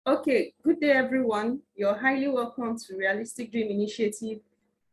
Okay, good day, everyone. You're highly welcome to Realistic Dream Initiative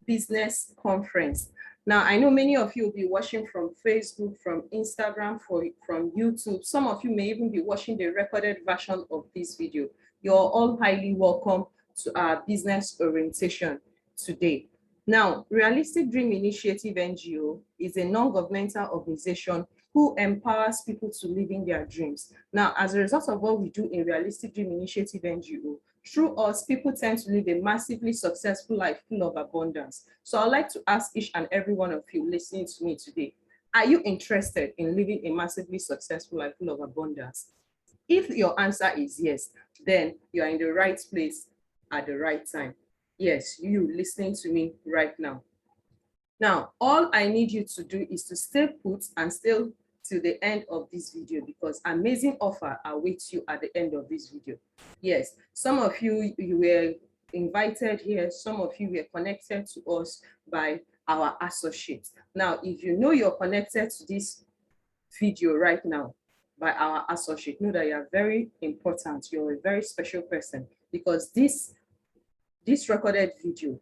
Business Conference. Now, I know many of you will be watching from Facebook, from Instagram, from YouTube. Some of you may even be watching the recorded version of this video. You're all highly welcome to our business orientation today. Now, Realistic Dream Initiative NGO is a non-governmental organization who empowers people to live in their dreams. Now, as a result of what we do in Realistic Dream Initiative NGO, through us, people tend to live a massively successful life full of abundance. So I'd like to ask each and every one of you listening to me today, are you interested in living a massively successful life full of abundance? If your answer is yes, then you're in the right place at the right time. Yes, you listening to me right now. Now, all I need you to do is to stay put and still till the end of this video, because amazing offer awaits you at the end of this video. Yes, some of you were invited here, some of you were connected to us by our associates. Now, if you know you're connected to this video right now by our associate, know that you are very important. You're a very special person, because this recorded video,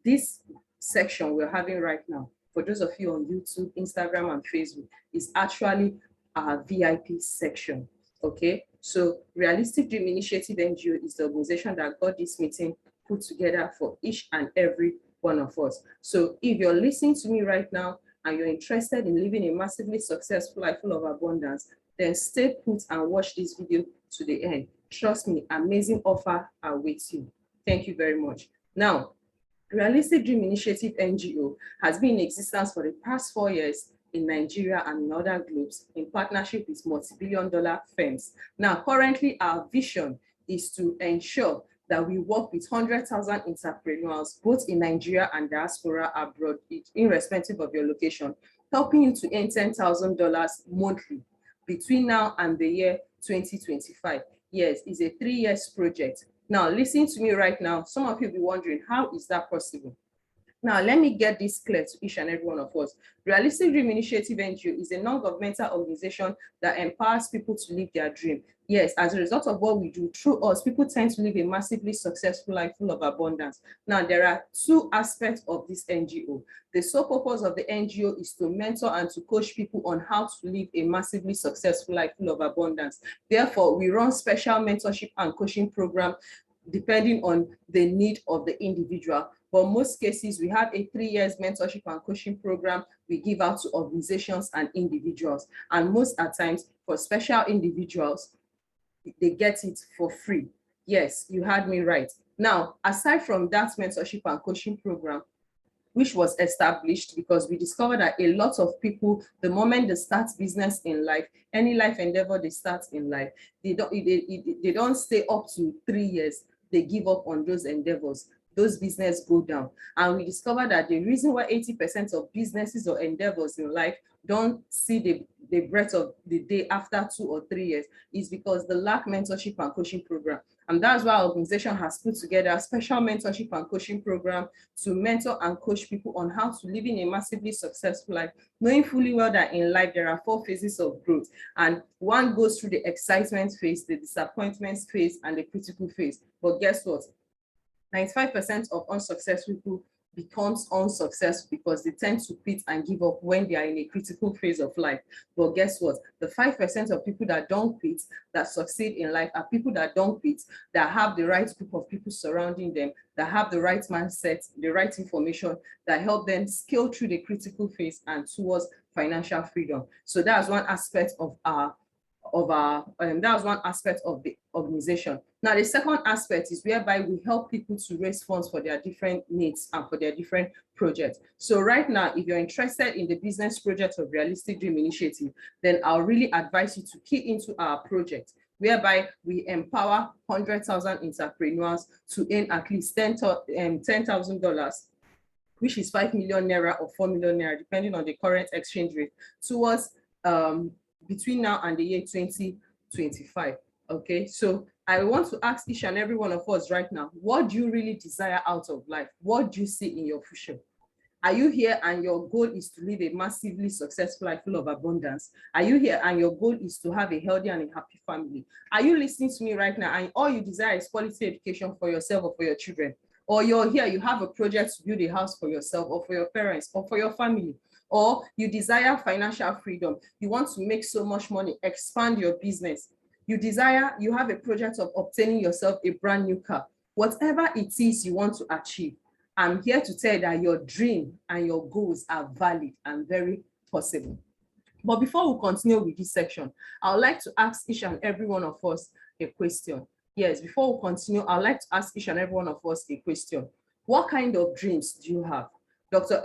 this section we're having right now, for those of you on YouTube, Instagram, and Facebook, is actually our VIP section. Okay, so Realistic Dream Initiative NGO is the organization that got this meeting put together for each and every one of us. So if you're listening to me right now and you're interested in living a massively successful life full of abundance, then stay put and watch this video to the end. Trust me, amazing offer awaits you. Thank you very much. Now, Realistic Dream Initiative NGO has been in existence for the past 4 years in Nigeria and in other globes in partnership with multi-billion-dollar firms. Now, currently, our vision is to ensure that we work with 100,000 entrepreneurs, both in Nigeria and diaspora abroad, irrespective of your location, helping you to earn $10,000 monthly between now and the year 2025. Yes, it's a 3 years project. Now, listen to me right now. Some of you will be wondering, how is that possible? Now, let me get this clear to each and every one of us. Realistic Dream Initiative NGO is a non-governmental organization that empowers people to live their dream. Yes, as a result of what we do, through us, people tend to live a massively successful life full of abundance. Now, there are two aspects of this NGO. The sole purpose of the NGO is to mentor and to coach people on how to live a massively successful life full of abundance. Therefore, we run special mentorship and coaching programs depending on the need of the individual. But most cases, we have a 3 years mentorship and coaching program we give out to organizations and individuals. And most at times, for special individuals, they get it for free. Yes, you heard me right. Now, aside from that mentorship and coaching program, which was established because we discovered that a lot of people, the moment they start business in life, any life endeavor they start in life, they don't stay up to 3 years. They give up on those endeavors. Those businesses go down. And we discovered that the reason why 80% of businesses or endeavors in life don't see the breadth of the day after 2 or 3 years is because the lack mentorship and coaching program. And that's why our organization has put together a special mentorship and coaching program to mentor and coach people on how to live in a massively successful life, knowing fully well that in life there are 4 phases of growth. And one goes through the excitement phase, the disappointment phase, and the critical phase. But guess what? 95% of unsuccessful people becomes unsuccessful because they tend to quit and give up when they are in a critical phase of life. But guess what? The 5% of people that don't quit, that succeed in life, are people that don't quit, that have the right group of people surrounding them, that have the right mindset, the right information, that help them scale through the critical phase and towards financial freedom. So that's one aspect of that's one aspect of the organization. Now, the second aspect is whereby we help people to raise funds for their different needs and for their different projects. So right now, if you're interested in the business project of Realistic Dream Initiative, then I'll really advise you to key into our project, whereby we empower 100,000 entrepreneurs to earn at least $10,000, which is 5 million naira or 4 million naira, depending on the current exchange rate, towards between now and the year 2025. Okay, so I want to ask each and every one of us right now, what do you really desire out of life? What do you see in your future? Are you here and your goal is to live a massively successful life full of abundance? Are you here and your goal is to have a healthy and a happy family? Are you listening to me right now and all you desire is quality education for yourself or for your children? Or you're here, you have a project to build a house for yourself or for your parents or for your family? Or you desire financial freedom, you want to make so much money, expand your business. You have a project of obtaining yourself a brand new car. Whatever it is you want to achieve, I'm here to tell you that your dream and your goals are valid and very possible. But before we continue with this section, I would like to ask each and every one of us a question. Yes, before we continue, I'd like to ask each and every one of us a question. What kind of dreams do you have? Dr.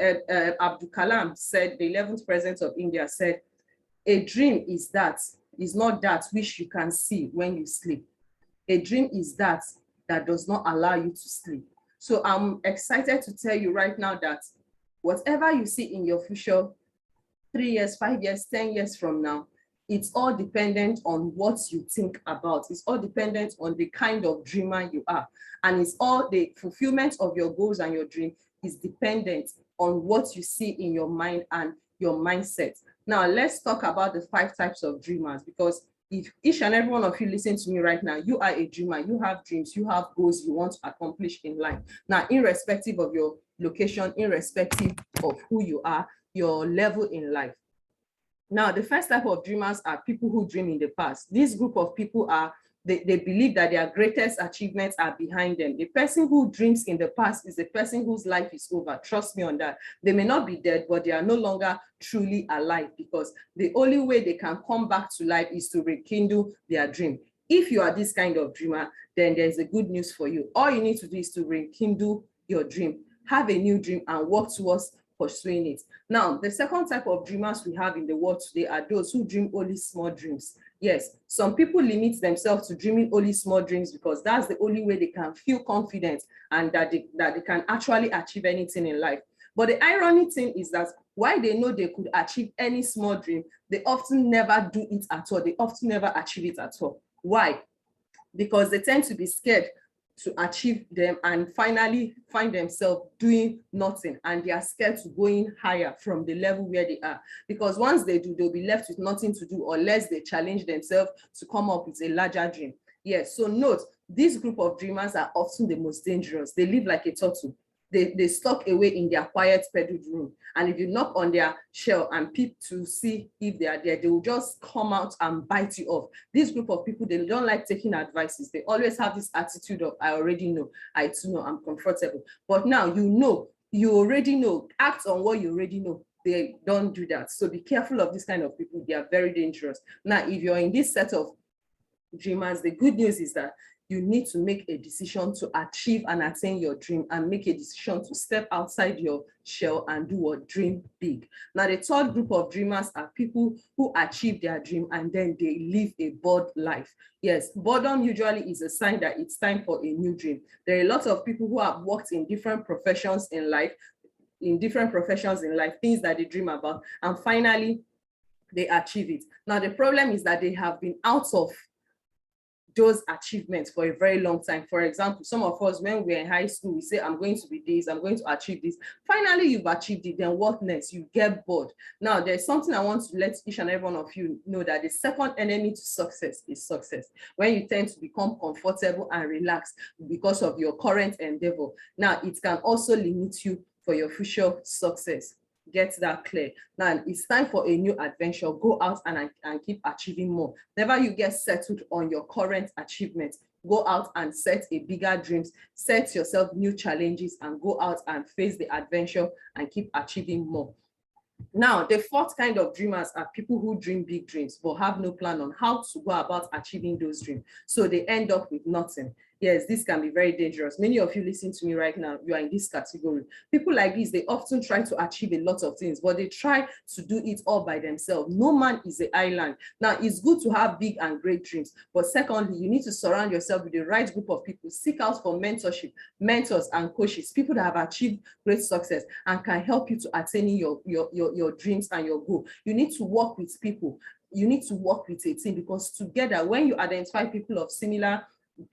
Abdul Kalam said, the 11th president of India said, a dream is not that which you can see when you sleep. A dream is that does not allow you to sleep. So I'm excited to tell you right now that whatever you see in your future, 3 years, 5 years, 10 years from now, it's all dependent on what you think about. It's all dependent on the kind of dreamer you are. And it's all the fulfillment of your goals and your dream is dependent on what you see in your mind and your mindset. Now, let's talk about the 5 types of dreamers, because if each and every one of you listen to me right now, you are a dreamer, you have dreams, you have goals you want to accomplish in life. Now, irrespective of your location, irrespective of who you are, your level in life. Now, the first type of dreamers are people who dream in the past. This group of people they believe that their greatest achievements are behind them. The person who dreams in the past is the person whose life is over. Trust me on that. They may not be dead, but they are no longer truly alive, because the only way they can come back to life is to rekindle their dream. If you are this kind of dreamer, then there's a good news for you. All you need to do is to rekindle your dream, have a new dream, and work towards pursuing it. Now, the second type of dreamers we have in the world today are those who dream only small dreams. Yes, some people limit themselves to dreaming only small dreams because that's the only way they can feel confident and that they can actually achieve anything in life. But the ironic thing is that while they know they could achieve any small dream, they often never do it at all. They often never achieve it at all. Why? Because they tend to be scared to achieve them and finally find themselves doing nothing, and they are scared to going higher from the level where they are, because once they do, they'll be left with nothing to do unless they challenge themselves to come up with a larger dream. Yes, so note, this group of dreamers are often the most dangerous. They live like a turtle. They stuck away in their quiet bedroom, and if you knock on their shell and peep to see if they are there, they will just come out and bite you off. This group of people, they don't like taking advices. They always have this attitude of, I already know, I too know, I'm comfortable. But now you already know, act on what you already know. They don't do that. So be careful of this kind of people. They are very dangerous. Now, if you're in this set of dreamers, the good news is that you need to make a decision to achieve and attain your dream, and make a decision to step outside your shell and do what? Dream big. Now, the third group of dreamers are people who achieve their dream and then they live a bored life. Yes, boredom usually is a sign that it's time for a new dream. There are a lot of people who have worked in different professions in life, things that they dream about, and finally they achieve it. Now, the problem is that they have been out of those achievements for a very long time. For example, some of us, when we're in high school, we say, I'm going to be this, I'm going to achieve this. Finally, you've achieved it, then what next? You get bored. Now, there's something I want to let each and every one of you know, that the second enemy to success is success. When you tend to become comfortable and relaxed because of your current endeavor, now it can also limit you for your future success. Get that clear. Now it's time for a new adventure. Go out and keep achieving more. Never you get settled on your current achievements. Go out and set a bigger dreams, set yourself new challenges, and go out and face the adventure and keep achieving more. Now, the fourth kind of dreamers are people who dream big dreams but have no plan on how to go about achieving those dreams. So they end up with nothing. Yes, this can be very dangerous. Many of you listening to me right now, you are in this category. People like this, they often try to achieve a lot of things, but they try to do it all by themselves. No man is an island. Now, it's good to have big and great dreams, but secondly, you need to surround yourself with the right group of people. Seek out for mentorship, mentors and coaches, people that have achieved great success and can help you to attaining your dreams and your goal. You need to work with people. You need to work with a team, because together, when you identify people of similar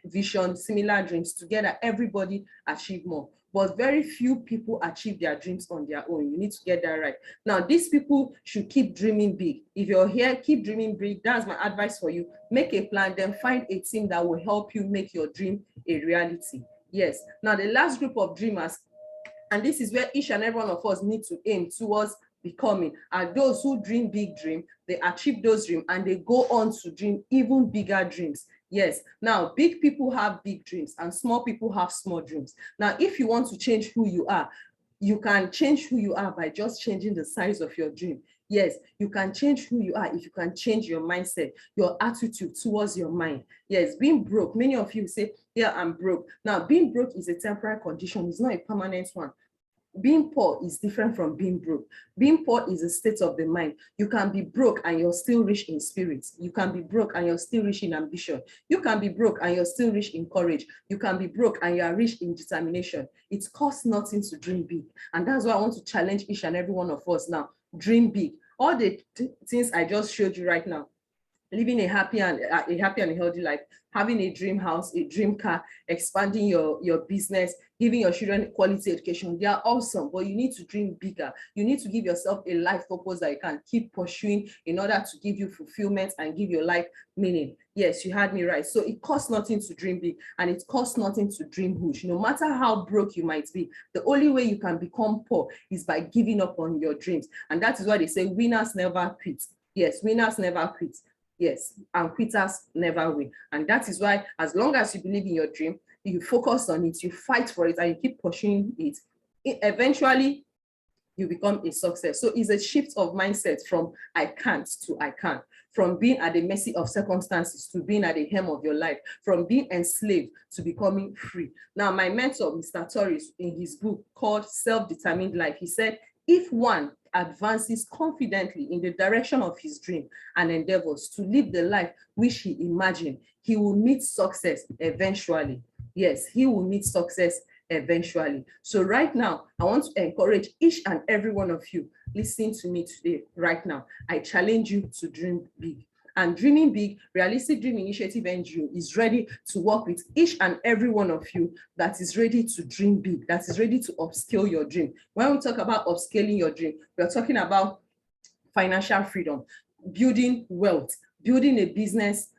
vision, similar dreams, together everybody achieve more. but very few people achieve their dreams on their own. You need to get that right. Now, these people should keep dreaming big. If you're here, keep dreaming big. That's my advice for you. Make a plan, then find a team that will help you make your dream a reality. Yes. Now, the last group of dreamers, and this is where each and every one of us need to aim towards becoming, are those who dream big dream, they achieve those dreams, and they go on to dream even bigger dreams. Yes. Now, big people have big dreams and small people have small dreams. Now, if you want to change who you are, you can change who you are by just changing the size of your dream. Yes, you can change who you are if you can change your mindset, your attitude towards your mind. Yes, being broke, many of you say, yeah, I'm broke. Now, being broke is a temporary condition. It's not a permanent one. Being poor is different from being broke. Being poor is a state of the mind. You can be broke and you're still rich in spirit. You can be broke and you're still rich in ambition. You can be broke and you're still rich in courage. You can be broke and you are rich in determination. It costs nothing to dream big. And that's why I want to challenge each and every one of us now. Dream big. All the things I just showed you right now, living a happy and a healthy life, having a dream house, a dream car, expanding your business, giving your children quality education, they are awesome, but you need to dream bigger. You need to give yourself a life purpose that you can keep pursuing in order to give you fulfillment and give your life meaning. Yes, you had me right. So it costs nothing to dream big, and it costs nothing to dream huge. No matter how broke you might be, the only way you can become poor is by giving up on your dreams. And that is why they say winners never quit. Yes, winners never quit. Yes, and quitters never win. And that is why, as long as you believe in your dream, you focus on it, you fight for it, and you keep pursuing it, eventually you become a success. So it's a shift of mindset from I can't to I can, from being at the mercy of circumstances to being at the helm of your life, from being enslaved to becoming free. Now, my mentor, Mr. Torres, in his book called Self-Determined Life, he said, if one advances confidently in the direction of his dream and endeavors to live the life which he imagined, he will meet success eventually. Yes, he will meet success eventually. So right now, I want to encourage each and every one of you listening to me today, right now. I challenge you to dream big. And Dreaming Big, Realistic Dream Initiative NGO is ready to work with each and every one of you that is ready to dream big, that is ready to upscale your dream. When we talk about upscaling your dream, we're talking about financial freedom, building wealth, building a business,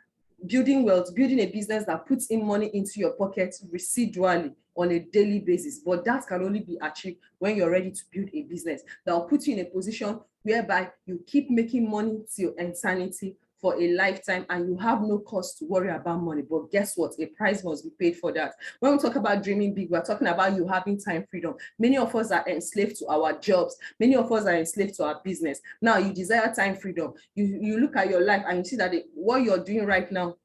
building wealth, building a business that puts in money into your pocket residually on a daily basis. But that can only be achieved when you're ready to build a business that will put you in a position whereby you keep making money till eternity for a lifetime, and you have no cause to worry about money. But guess what? A price must be paid for that. When we talk about dreaming big, we're talking about you having time freedom. Many of us are enslaved to our jobs. Many of us are enslaved to our business. Now you desire time freedom. You look at your life and you see that what you're doing right now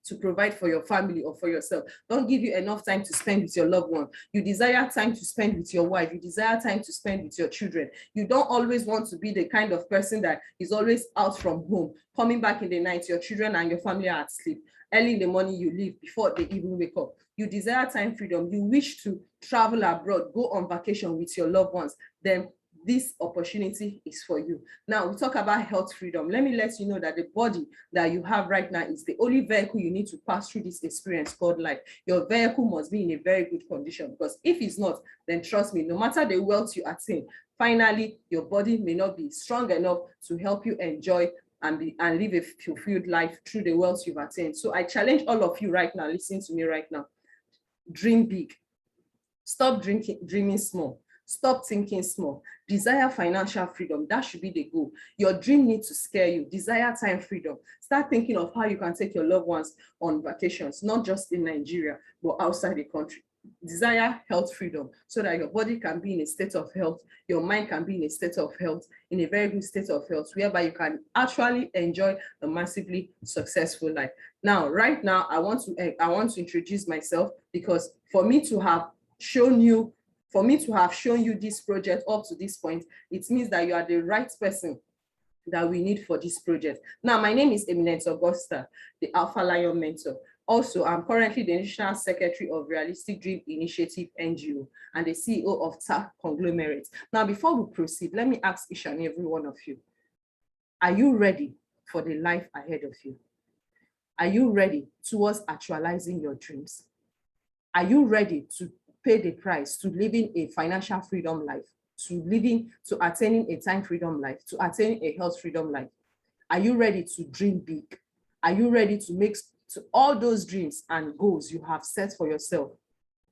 to provide for your family or for yourself don't give you enough time to spend with your loved one. You desire time to spend with your wife. You desire time to spend with your children. You don't always want to be the kind of person that is always out from home, coming back in the night, your children and your family are asleep. Early in the morning, you leave before they even wake up. You desire time freedom. You wish to travel abroad, go on vacation with your loved ones. Then this opportunity is for you. Now, we talk about health freedom. Let me let you know that the body that you have right now is the only vehicle you need to pass through this experience called life. Your vehicle must be in a very good condition, because if it's not, then trust me, no matter the wealth you attain, finally, your body may not be strong enough to help you enjoy and live a fulfilled life through the wealth you've attained. So I challenge all of you right now, listen to me right now. Dream big. Stop dreaming small. Stop thinking small. Desire financial freedom. That should be the goal. Your dream needs to scare you. Desire time freedom. Start thinking of how you can take your loved ones on vacations, not just in Nigeria, but outside the country. Desire health freedom so that your body can be in a state of health, your mind can be in a state of health, in a very good state of health, whereby you can actually enjoy a massively successful life. Now, right now, I want to introduce myself, because for me to have shown you this project up to this point, it means that you are the right person that we need for this project. Now, my name is Eminent Augusta, the Alpha Lion Mentor. Also, I'm currently the National Secretary of Realistic Dream Initiative NGO and the CEO of TAC Conglomerate. Now, before we proceed, let me ask each and every one of you, are you ready for the life ahead of you? Are you ready towards actualizing your dreams? Are you ready to pay the price to living a financial freedom life, to attaining a time freedom life, to attaining a health freedom life? Are you ready to dream big? Are you ready to make all those dreams and goals you have set for yourself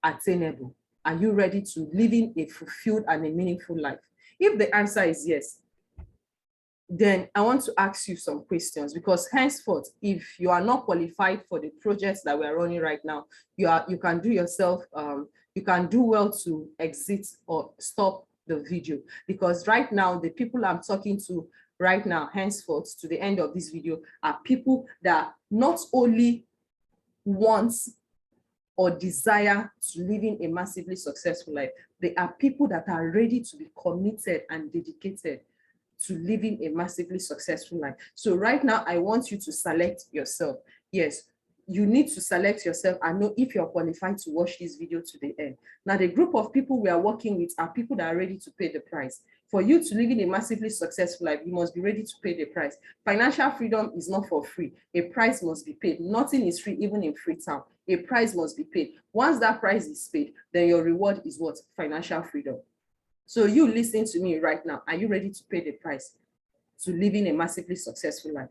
attainable? Are you ready to live in a fulfilled and a meaningful life? If the answer is yes, then I want to ask you some questions, because henceforth, if you are not qualified for the projects that we are running right now, you can do yourself, you can do well to exit or stop the video, because right now the people I'm talking to right now, henceforth to the end of this video, are people that not only want or desire to live in a massively successful life, they are people that are ready to be committed and dedicated to living a massively successful life. So right now, I want you to select yourself. Yes, you need to select yourself and know if you're qualified to watch this video to the end. Now, the group of people we are working with are people that are ready to pay the price. For you to live in a massively successful life, you must be ready to pay the price. Financial freedom is not for free. A price must be paid. Nothing is free, even in Freetown. A price must be paid. Once that price is paid, then your reward is what? Financial freedom. So you listening to me right now, are you ready to pay the price to living a massively successful life?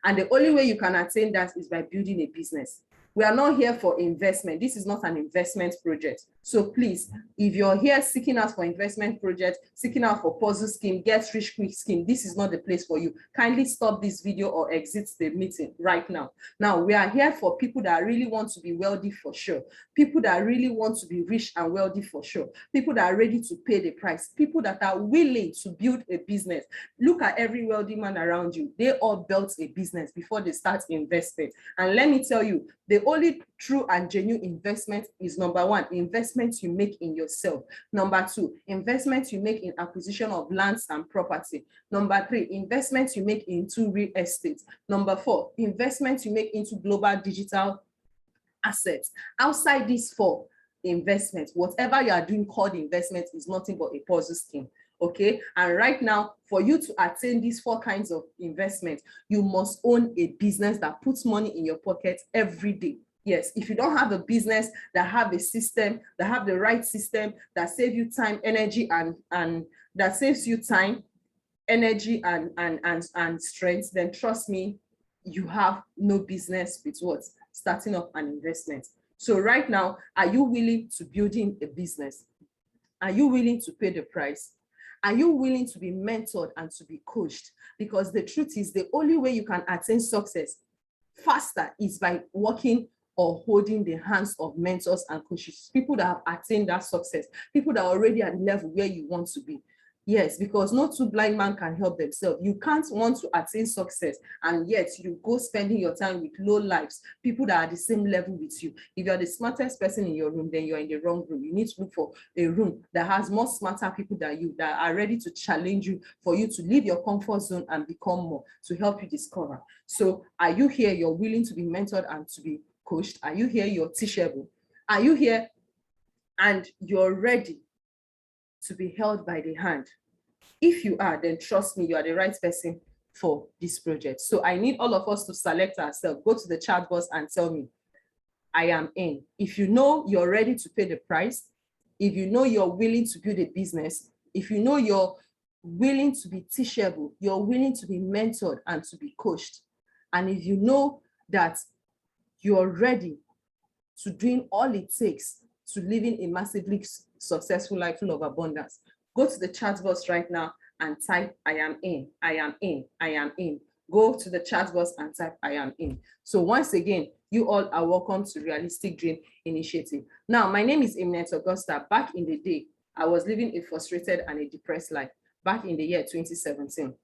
And the only way you can attain that is by building a business. We are not here for investment. This is not an investment project. So please, if you're here seeking out for investment project, seeking out for puzzle scheme, get rich quick scheme, this is not the place for you. Kindly stop this video or exit the meeting right now. Now, we are here for people that really want to be wealthy for sure. People that really want to be rich and wealthy for sure. People that are ready to pay the price. People that are willing to build a business. Look at every wealthy man around you. They all built a business before they start investing. And let me tell you, the only true and genuine investment is, number one, investment you make in yourself. Number two, investment you make in acquisition of lands and property. Number three, investment you make into real estate. Number four, investment you make into global digital assets. Outside these four investments, whatever you are doing called investment is nothing but a puzzle scheme. Okay, and right now, for you to attain these four kinds of investment, you must own a business that puts money in your pocket every day. Yes, if you don't have a business that have a system, that have the right system, that save you time, energy, and that saves you time, energy, and strength, then trust me, you have no business with what? Starting up an investment. So right now, are you willing to building a business? Are you willing to pay the price? Are you willing to be mentored and to be coached? Because the truth is, the only way you can attain success faster is by working or holding the hands of mentors and coaches, people that have attained that success, people that are already at the level where you want to be. Yes, because no two blind man can help themselves. You can't want to attain success and yet you go spending your time with low lives, people that are the same level with you. If you're the smartest person in your room, then you're in the wrong room. You need to look for a room that has more smarter people than you, that are ready to challenge you, for you to leave your comfort zone and become more, to help you discover. So are you here? You're willing to be mentored and to be coached? Are you here? You're teachable? Are you here and you're ready to be held by the hand? If you are, then trust me, you are the right person for this project. So I need all of us to select ourselves. Go to the chat box and tell me, I am in. If you know you're ready to pay the price, if you know you're willing to build a business, if you know you're willing to be teachable, you're willing to be mentored and to be coached, and if you know that you're ready to doing all it takes to living a massively successful life full of abundance, go to the chat box right now and type, I am in, I am in, I am in. Go to the chat box and type, I am in. So once again, you all are welcome to Realistic Dream Initiative. Now, my name is Eminent Augusta. Back in the day, I was living a frustrated and a depressed life back in the year 2017.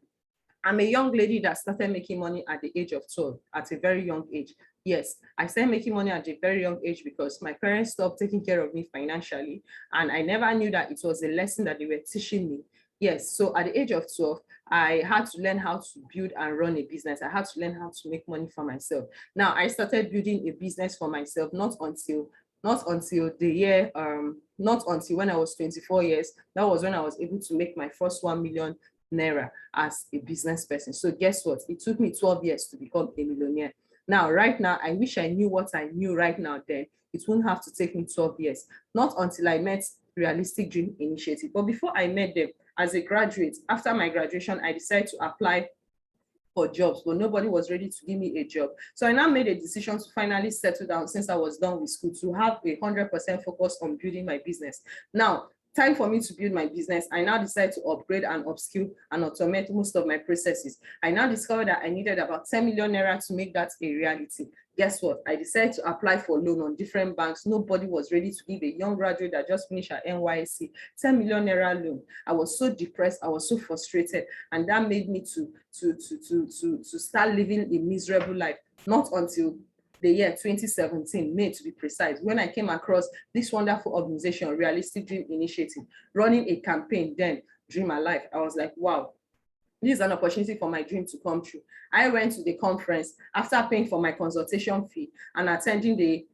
I'm a young lady that started making money at the age of 12, at a very young age. Yes, I started making money at a very young age because my parents stopped taking care of me financially, and I never knew that it was a lesson that they were teaching me. Yes, so at the age of 12, I had to learn how to build and run a business. I had to learn how to make money for myself. Now, I started building a business for myself, not until the year, not until when I was 24 years. That was when I was able to make my first 1 million naira as a business person. So guess what? It took me 12 years to become a millionaire. Now, right now, I wish I knew what I knew right now then. It wouldn't have to take me 12 years, not until I met Realistic Dream Initiative. But before I met them, as a graduate, after my graduation, I decided to apply for jobs, but nobody was ready to give me a job. So I now made a decision to finally settle down since I was done with school, to have 100% focus on building my business. Now, time for me to build my business, I now decided to upgrade and upskill and automate most of my processes. I now discovered that I needed about 10 million naira to make that a reality. Guess what? I decided to apply for loan on different banks. Nobody was ready to give a young graduate that just finished her NYSC 10 million naira loan. I was so depressed. I was so frustrated. And that made me to start living a miserable life. Not until the year 2017, May to be precise, when I came across this wonderful organization, Realistic Dream Initiative, running a campaign then, Dream Alive. I was like, wow, this is an opportunity for my dream to come true. I went to the conference after paying for my consultation fee and attending the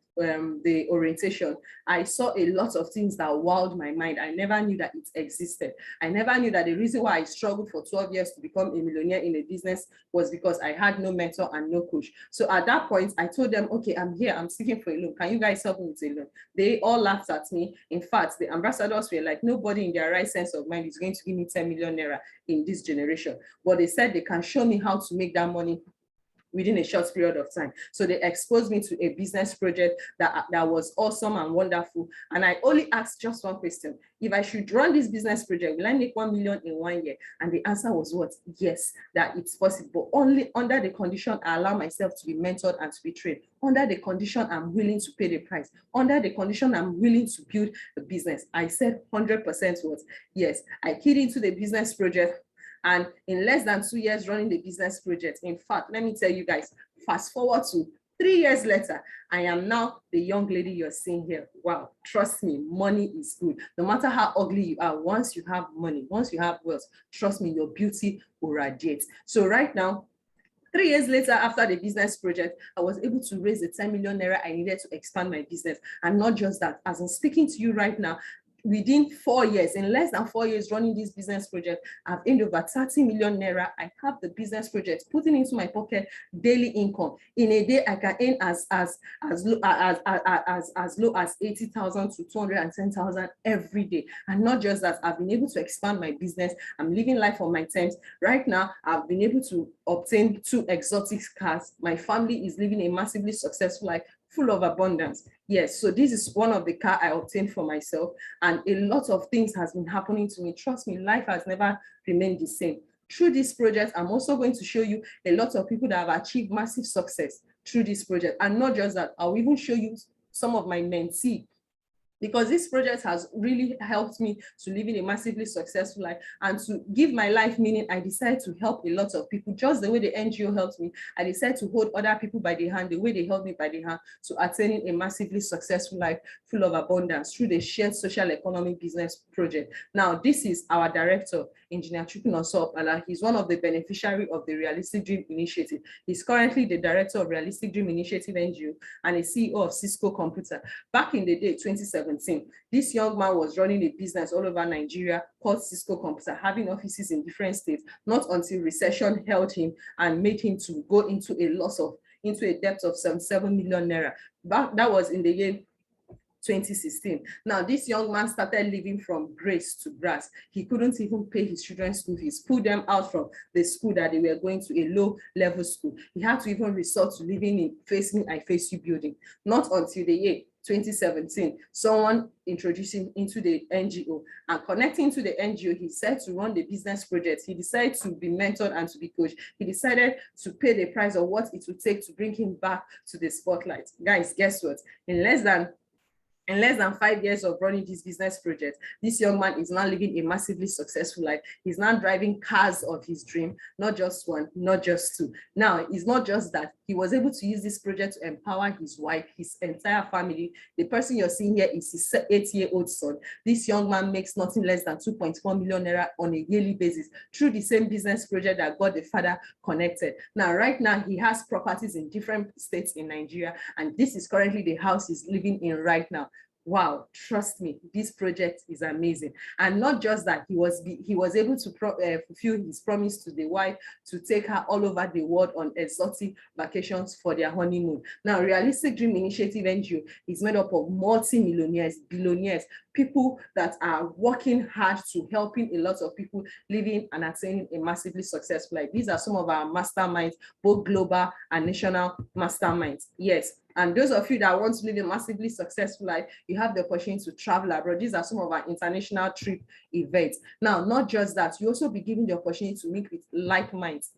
orientation. I saw a lot of things that wowed my mind. I never knew that it existed. I never knew that the reason why I struggled for 12 years to become a millionaire in a business was because I had no mentor and no coach. So at that point, I told them, okay, I'm here, I'm seeking for a loan. Can you guys help me with a loan? They all laughed at me. In fact, the ambassadors were like, nobody in their right sense of mind is going to give me 10 million naira in this generation. But they said they can show me how to make that money within a short period of time. So they exposed me to a business project that was awesome and wonderful. And I only asked just one question: if I should run this business project, will I make 1 million in 1 year? And the answer was what? Yes, that it's possible, but only under the condition I allow myself to be mentored and to be trained, under the condition I'm willing to pay the price, under the condition I'm willing to build a business. I said 100% what? Yes. I keyed into the business project. And in less than 2 years running the business project, in fact, let me tell you guys, fast forward to 3 years later, I am now the young lady you're seeing here. Wow, trust me, money is good. No matter how ugly you are, once you have money, once you have wealth, trust me, your beauty will radiate. So right now, 3 years later, after the business project, I was able to raise the 10 million naira I needed to expand my business. And not just that, as I'm speaking to you right now, within 4 years, in less than 4 years running this business project, I've earned over 30 million naira. I have the business project putting into my pocket daily income. In a day, I can earn as low as 80,000 to 210,000 every day. And not just that, I've been able to expand my business. I'm living life on my terms. Right now, I've been able to obtain 2 exotic cars. My family is living a massively successful life, full of abundance. Yes, so this is one of the car I obtained for myself, and a lot of things has been happening to me. Trust me, life has never remained the same. Through this project, I'm also going to show you a lot of people that have achieved massive success through this project. And not just that, I'll even show you some of my mentees, because this project has really helped me to live in a massively successful life and to give my life meaning. I decided to help a lot of people just the way the NGO helped me. I decided to hold other people by the hand the way they held me by the hand, to attaining a massively successful life full of abundance through the shared social economic business project. Now, this is our director, Engineer Chukwunonso Opala. He's one of the beneficiaries of the Realistic Dream Initiative. He's currently the director of Realistic Dream Initiative NGO and a CEO of Cisco Computer. Back in the day, 2017, this young man was running a business all over Nigeria called Cisco Computer, having offices in different states, not until recession held him and made him to go into a debt of 77 million naira. That was in the year 2016. Now, this young man started living from grace to grass. He couldn't even pay his children's school fees, pulled them out from the school that they were going to, a low-level school. He had to even resort to living in Face Me, I Face You building. Not until the year 2017, someone introduced him into the NGO, and connecting to the NGO, he said to run the business project. He decided to be mentored and to be coached. He decided to pay the price of what it would take to bring him back to the spotlight. Guys, guess what? In less than 5 years of running this business project, this young man is now living a massively successful life. He's now driving cars of his dream, not just one, not just two. Now, it's not just that. He was able to use this project to empower his wife, his entire family. The person you're seeing here is his 8-year-old son. This young man makes nothing less than 2.4 million naira on a yearly basis through the same business project that got the father connected. Now, right now, he has properties in different states in Nigeria, and this is currently the house he's living in right now. wow, trust me, this project is amazing. And not just that, he was able to fulfill his promise to the wife to take her all over the world on exotic vacations for their honeymoon. Now, Realistic Dream Initiative NGO is made up of multi-millionaires, billionaires, people that are working hard to helping a lot of people living and attaining a massively successful life. These are some of our masterminds, both global and national masterminds. Yes. And those of you that want to live a massively successful life, you have the opportunity to travel abroad. These are some of our international trip events. Now, not just that, you also be given the opportunity to meet with like minds,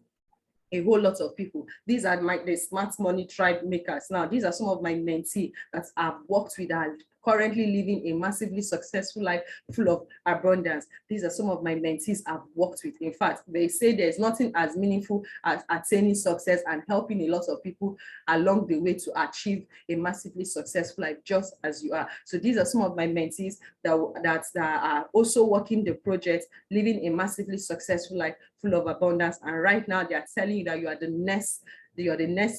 a whole lot of people. These are the smart money tribe makers. Now, these are some of my mentees that I've worked with and currently living a massively successful life full of abundance. These are some of my mentees I've worked with. In fact, they say there's nothing as meaningful as attaining success and helping a lot of people along the way to achieve a massively successful life, just as you are. So these are some of my mentees that are also working the project, living a massively successful life full of abundance. And right now they are telling you that you are the next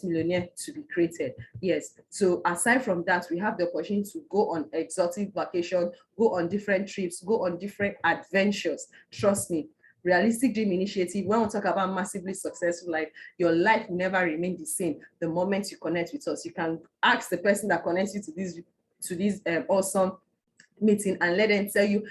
millionaire to be created. Yes. So aside from that, we have the opportunity to go on exotic vacation, go on different trips, go on different adventures. Trust me, Realistic Dream Initiative, when we talk about massively successful life, your life will never remain the same the moment you connect with us. You can ask the person that connects you to this awesome meeting and let them tell you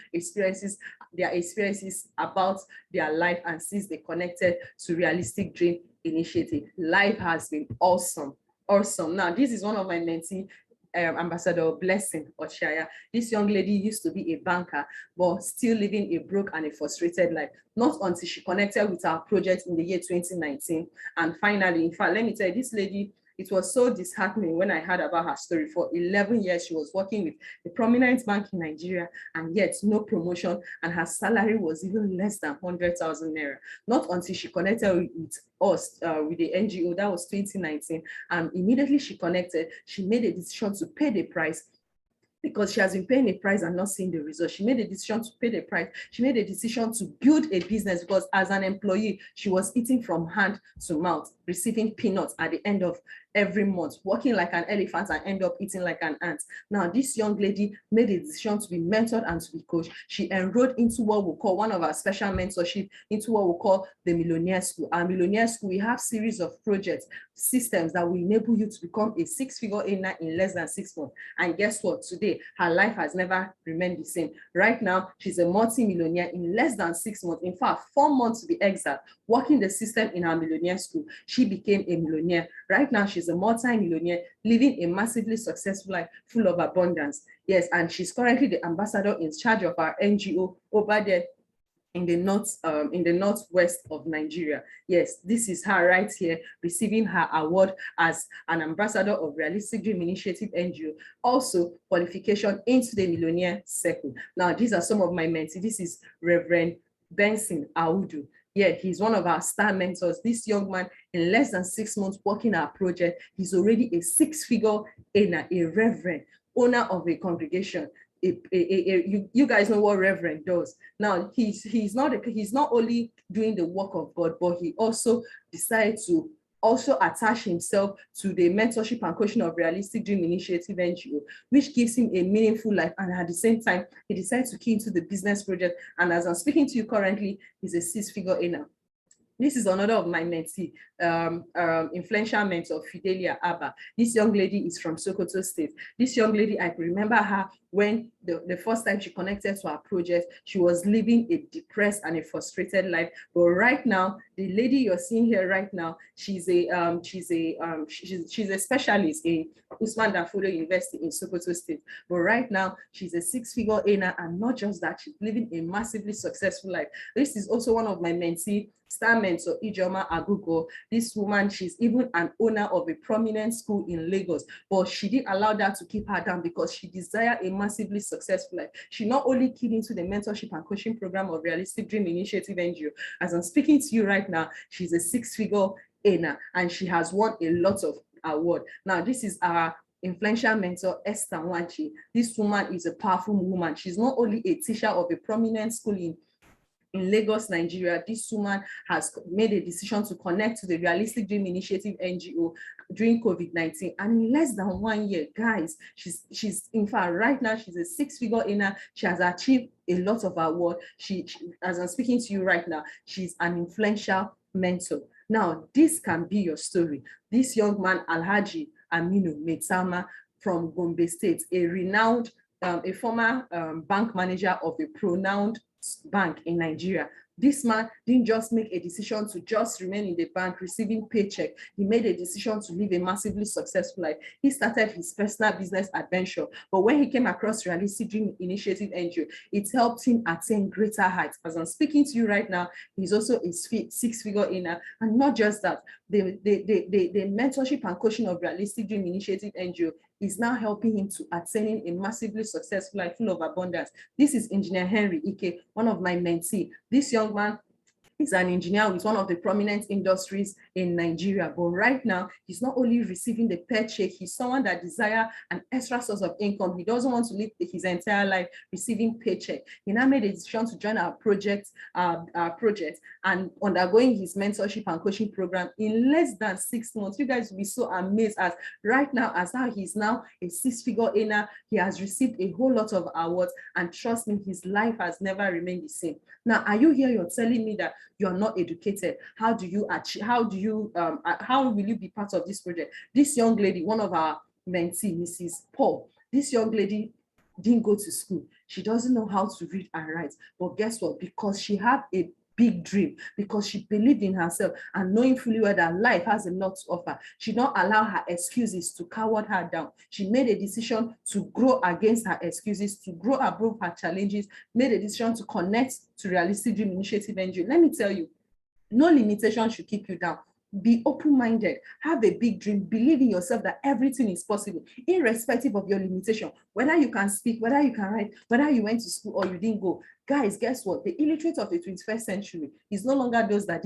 their experiences about their life, and since they connected to Realistic Dream Initiative, life has been awesome. Now, this is one of my mentees, Ambassador Blessing Ochaya. This young lady used to be a banker, but still living a broke and a frustrated life. Not until she connected with our project in the year 2019. And finally, in fact, let me tell you, this lady, it was so disheartening when I heard about her story. For 11 years, she was working with a prominent bank in Nigeria, and yet no promotion, and her salary was even less than 100,000 naira. Not until she connected with us, with the NGO, that was 2019, and immediately she connected, she made a decision to pay the price, because she has been paying a price and not seeing the result. She made a decision to pay the price. She made a decision to build a business, because as an employee, she was eating from hand to mouth, receiving peanuts at the end of every month, working like an elephant and end up eating like an ant. Now, this young lady made a decision to be mentored and to be coached. She enrolled into what we call one of our special mentorship, into what we call the Millionaire School. Our Millionaire School, we have series of projects, systems that will enable you to become a six-figure earner in less than 6 months. And guess what? Today, her life has never remained the same. Right now, she's a multi-millionaire in less than 6 months. In fact, 4 months to be exact, working the system in our Millionaire School, she became a millionaire. Right now, she's a multi-millionaire living a massively successful life full of abundance. Yes, and she's currently the ambassador in charge of our NGO over there in the northwest of Nigeria. Yes, this is her right here, receiving her award as an ambassador of Realistic Dream Initiative NGO, also qualification into the Millionaire Circle. Now, these are some of my mentees. This is Reverend Benson Audu. Yeah, he's one of our star mentors. This young man, in less than 6 months working our project, he's already a six-figure earner, a reverend, owner of a congregation. You guys know what reverend does. Now, he's not only doing the work of God, but he also decided to also attach himself to the mentorship and coaching of Realistic Dream Initiative NGO, which gives him a meaningful life. And at the same time, he decided to key into the business project. And as I'm speaking to you currently, he's a six-figure earner. This is another of my mentee, influential mentor, Fidelia Abba. This young lady is from Sokoto State. This young lady, I can remember her when the first time she connected to our project, she was living a depressed and a frustrated life. But right now, the lady you're seeing here right now, she's a specialist in Usman Danfodio University in Sokoto State. But right now, she's a six-figure earner, and not just that, she's living a massively successful life. This is also one of my mentees, star mentor Ijoma Agugo. This woman, she's even an owner of a prominent school in Lagos, but she didn't allow that to keep her down, because she desired a massively successful life. She not only keyed into the mentorship and coaching program of Realistic Dream Initiative NGO. As I'm speaking to you right now, she's a six-figure earner, and she has won a lot of awards. Now, this is our influential mentor, Esther Wanchi. This woman is a powerful woman. She's not only a teacher of a prominent school in Lagos, Nigeria. This woman has made a decision to connect to the Realistic Dream Initiative NGO, during COVID-19, and in less than 1 year, guys, she's in fact right now she's a six-figure earner. She has achieved a lot of awards. She, as I'm speaking to you right now, she's an influential mentor. Now, this can be your story. This young man, Alhaji Aminu Metsama from Gombe State, a renowned, a former bank manager of a renowned bank in Nigeria. This man didn't just make a decision to just remain in the bank receiving paycheck. He made a decision to live a massively successful life. He started his personal business adventure, but when he came across Realistic Dream Initiative NGO, it helped him attain greater heights. As I'm speaking to you right now, he's also a six-figure earner, and not just that, the mentorship and coaching of Realistic Dream Initiative NGO is now helping him to attaining a massively successful life full of abundance. This is Engineer Henry Ike, one of my mentees. This young man is an engineer with one of the prominent industries in Nigeria, but right now he's not only receiving the paycheck, he's someone that desires an extra source of income. He doesn't want to live his entire life receiving paycheck. He now made a decision to join our project and undergoing his mentorship and coaching program in less than 6 months. You guys will be so amazed as right now, as how he's now a six-figure earner. He has received a whole lot of awards, and trust me, his life has never remained the same. Now, are you here? You're telling me that you're not educated. How do you achieve? How will you be part of this project? This young lady, one of our mentees, Mrs. Paul, this young lady didn't go to school. She doesn't know how to read and write. But guess what? Because she had a big dream, because she believed in herself and knowing fully well that life has a lot to offer, she don't allow her excuses to cower her down. She made a decision to grow against her excuses, to grow above her challenges, made a decision to connect to Realistic Dream Initiative NGO. Let me tell you, no limitation should keep you down. Be open-minded, have a big dream, believe in yourself that everything is possible, irrespective of your limitation, whether you can speak, whether you can write, whether you went to school or you didn't go. Guys, guess what? The illiterate of the 21st century is no longer those that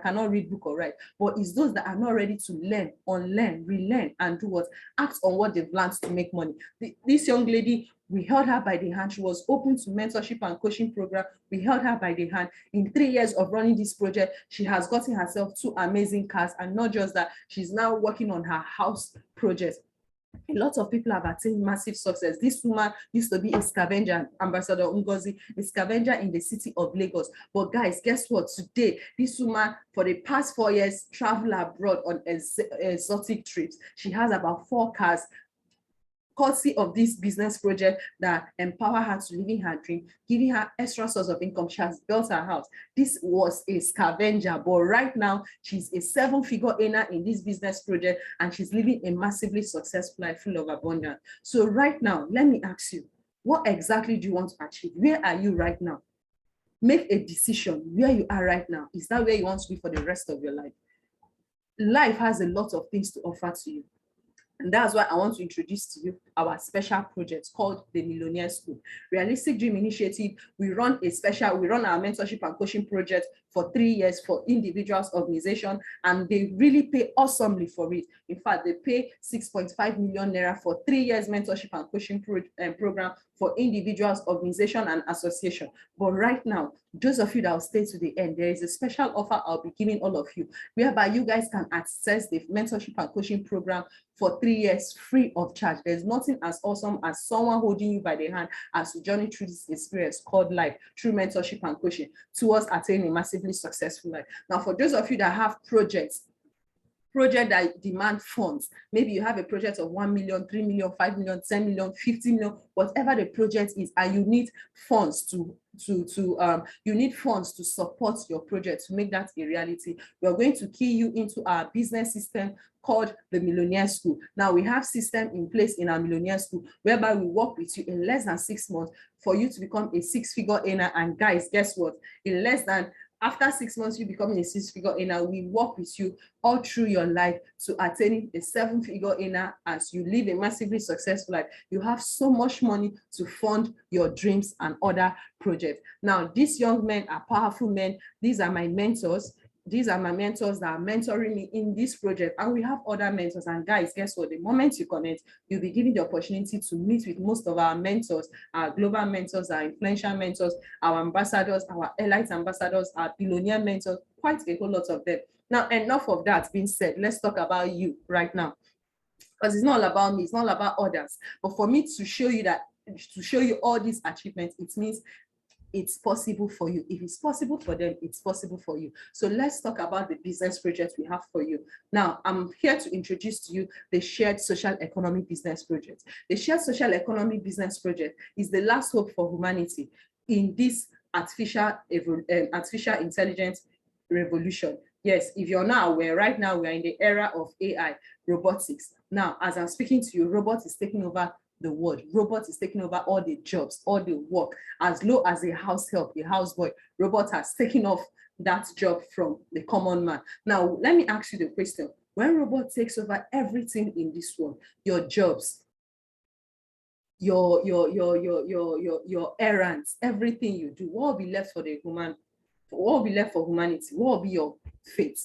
cannot read, book, or write, but it's those that are not ready to learn, unlearn, relearn, and do what? Act on what they've learned to make money. This young lady, we held her by the hand. She was open to mentorship and coaching program. We held her by the hand. In 3 years of running this project, she has gotten herself 2 amazing cars. And not just that, she's now working on her house project. A lot of people have attained massive success. This woman used to be a scavenger, Ambassador Ngozi, a scavenger in the city of Lagos. But guys, guess what? Today, this woman, for the past 4 years, traveled abroad on exotic trips. She has about 4 cars, courtesy of this business project that empower her to live in her dream, giving her extra source of income. She has built her house. This was a scavenger, but right now she's a 7-figure earner in this business project, and she's living a massively successful life full of abundance. So right now, let me ask you, what exactly do you want to achieve? Where are you right now? Make a decision where you are right now. Is that where you want to be for the rest of your life? Life has a lot of things to offer to you. And that's why I want to introduce to you our special project called the Millionaire School. Realistic Dream Initiative, we run our mentorship and coaching project for 3 years for individuals, organizations, and they really pay awesomely for it. In fact, they pay 6.5 million naira for 3 years mentorship and coaching program for individuals, organization, and association. But right now, those of you that will stay to the end, there is a special offer I'll be giving all of you, whereby you guys can access the mentorship and coaching program for 3 years free of charge. There's nothing as awesome as someone holding you by the hand as you journey through this experience called life, through mentorship and coaching, towards attaining a massively successful life. Now, for those of you that have projects that demand funds, maybe you have a project of 1 million, 3 million, 5 million, 10 million, 50 million, whatever the project is, and you need funds to support your project, to make that a reality, we're going to key you into our business system called the Millionaire School. Now, we have system in place in our Millionaire School whereby we work with you in less than 6 months for you to become a 6-figure earner. And guys, guess what? After 6 months, you becoming a 6-figure earner, we work with you all through your life to attaining a 7-figure earner as you live a massively successful life. You have so much money to fund your dreams and other projects. Now, these young men are powerful men. These are my mentors. These are my mentors that are mentoring me in this project. And we have other mentors. And guys, guess what? The moment you connect, you'll be given the opportunity to meet with most of our mentors, our global mentors, our influential mentors, our ambassadors, our elite ambassadors, our billionaire mentors, quite a whole lot of them. Now, enough of that being said, let's talk about you right now. Because it's not all about me, it's not all about others. But for me to show you that, to show you all these achievements, it means it's possible for you. If it's possible for them, it's possible for you. So let's talk about the business project we have for you. Now, I'm here to introduce to you the Shared Social Economic Business Project. The Shared Social Economic Business Project is the last hope for humanity in this artificial intelligence revolution. Yes, if you're not aware, right now we're in the era of AI, robotics. Now, as I'm speaking to you, robot is taking over the world. Robot is taking over all the jobs, all the work. As low as a house help, a houseboy, robot has taken off that job from the common man. Now, let me ask you the question. When robot takes over everything in this world, your jobs, your errands, everything you do, what will be left for the human? What will be left for humanity? What will be your fate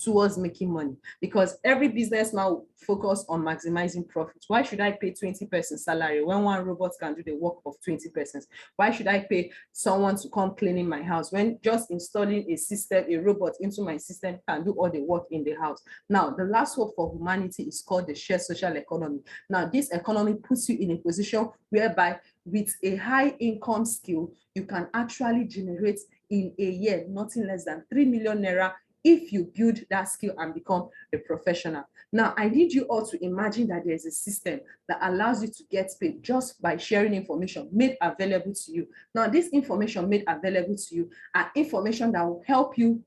towards making money? Because every business now focus on maximizing profits. Why should I pay 20 persons salary when one robot can do the work of 20 persons? Why should I pay someone to come cleaning my house when just installing a system, a robot into my system can do all the work in the house? Now, the last hope for humanity is called the shared social economy. Now, this economy puts you in a position whereby with a high income skill, you can actually generate in a year nothing less than 3 million naira if you build that skill and become a professional. Now, I need you all to imagine that there's a system that allows you to get paid just by sharing information made available to you. Now, this information made available to you are information that will help you,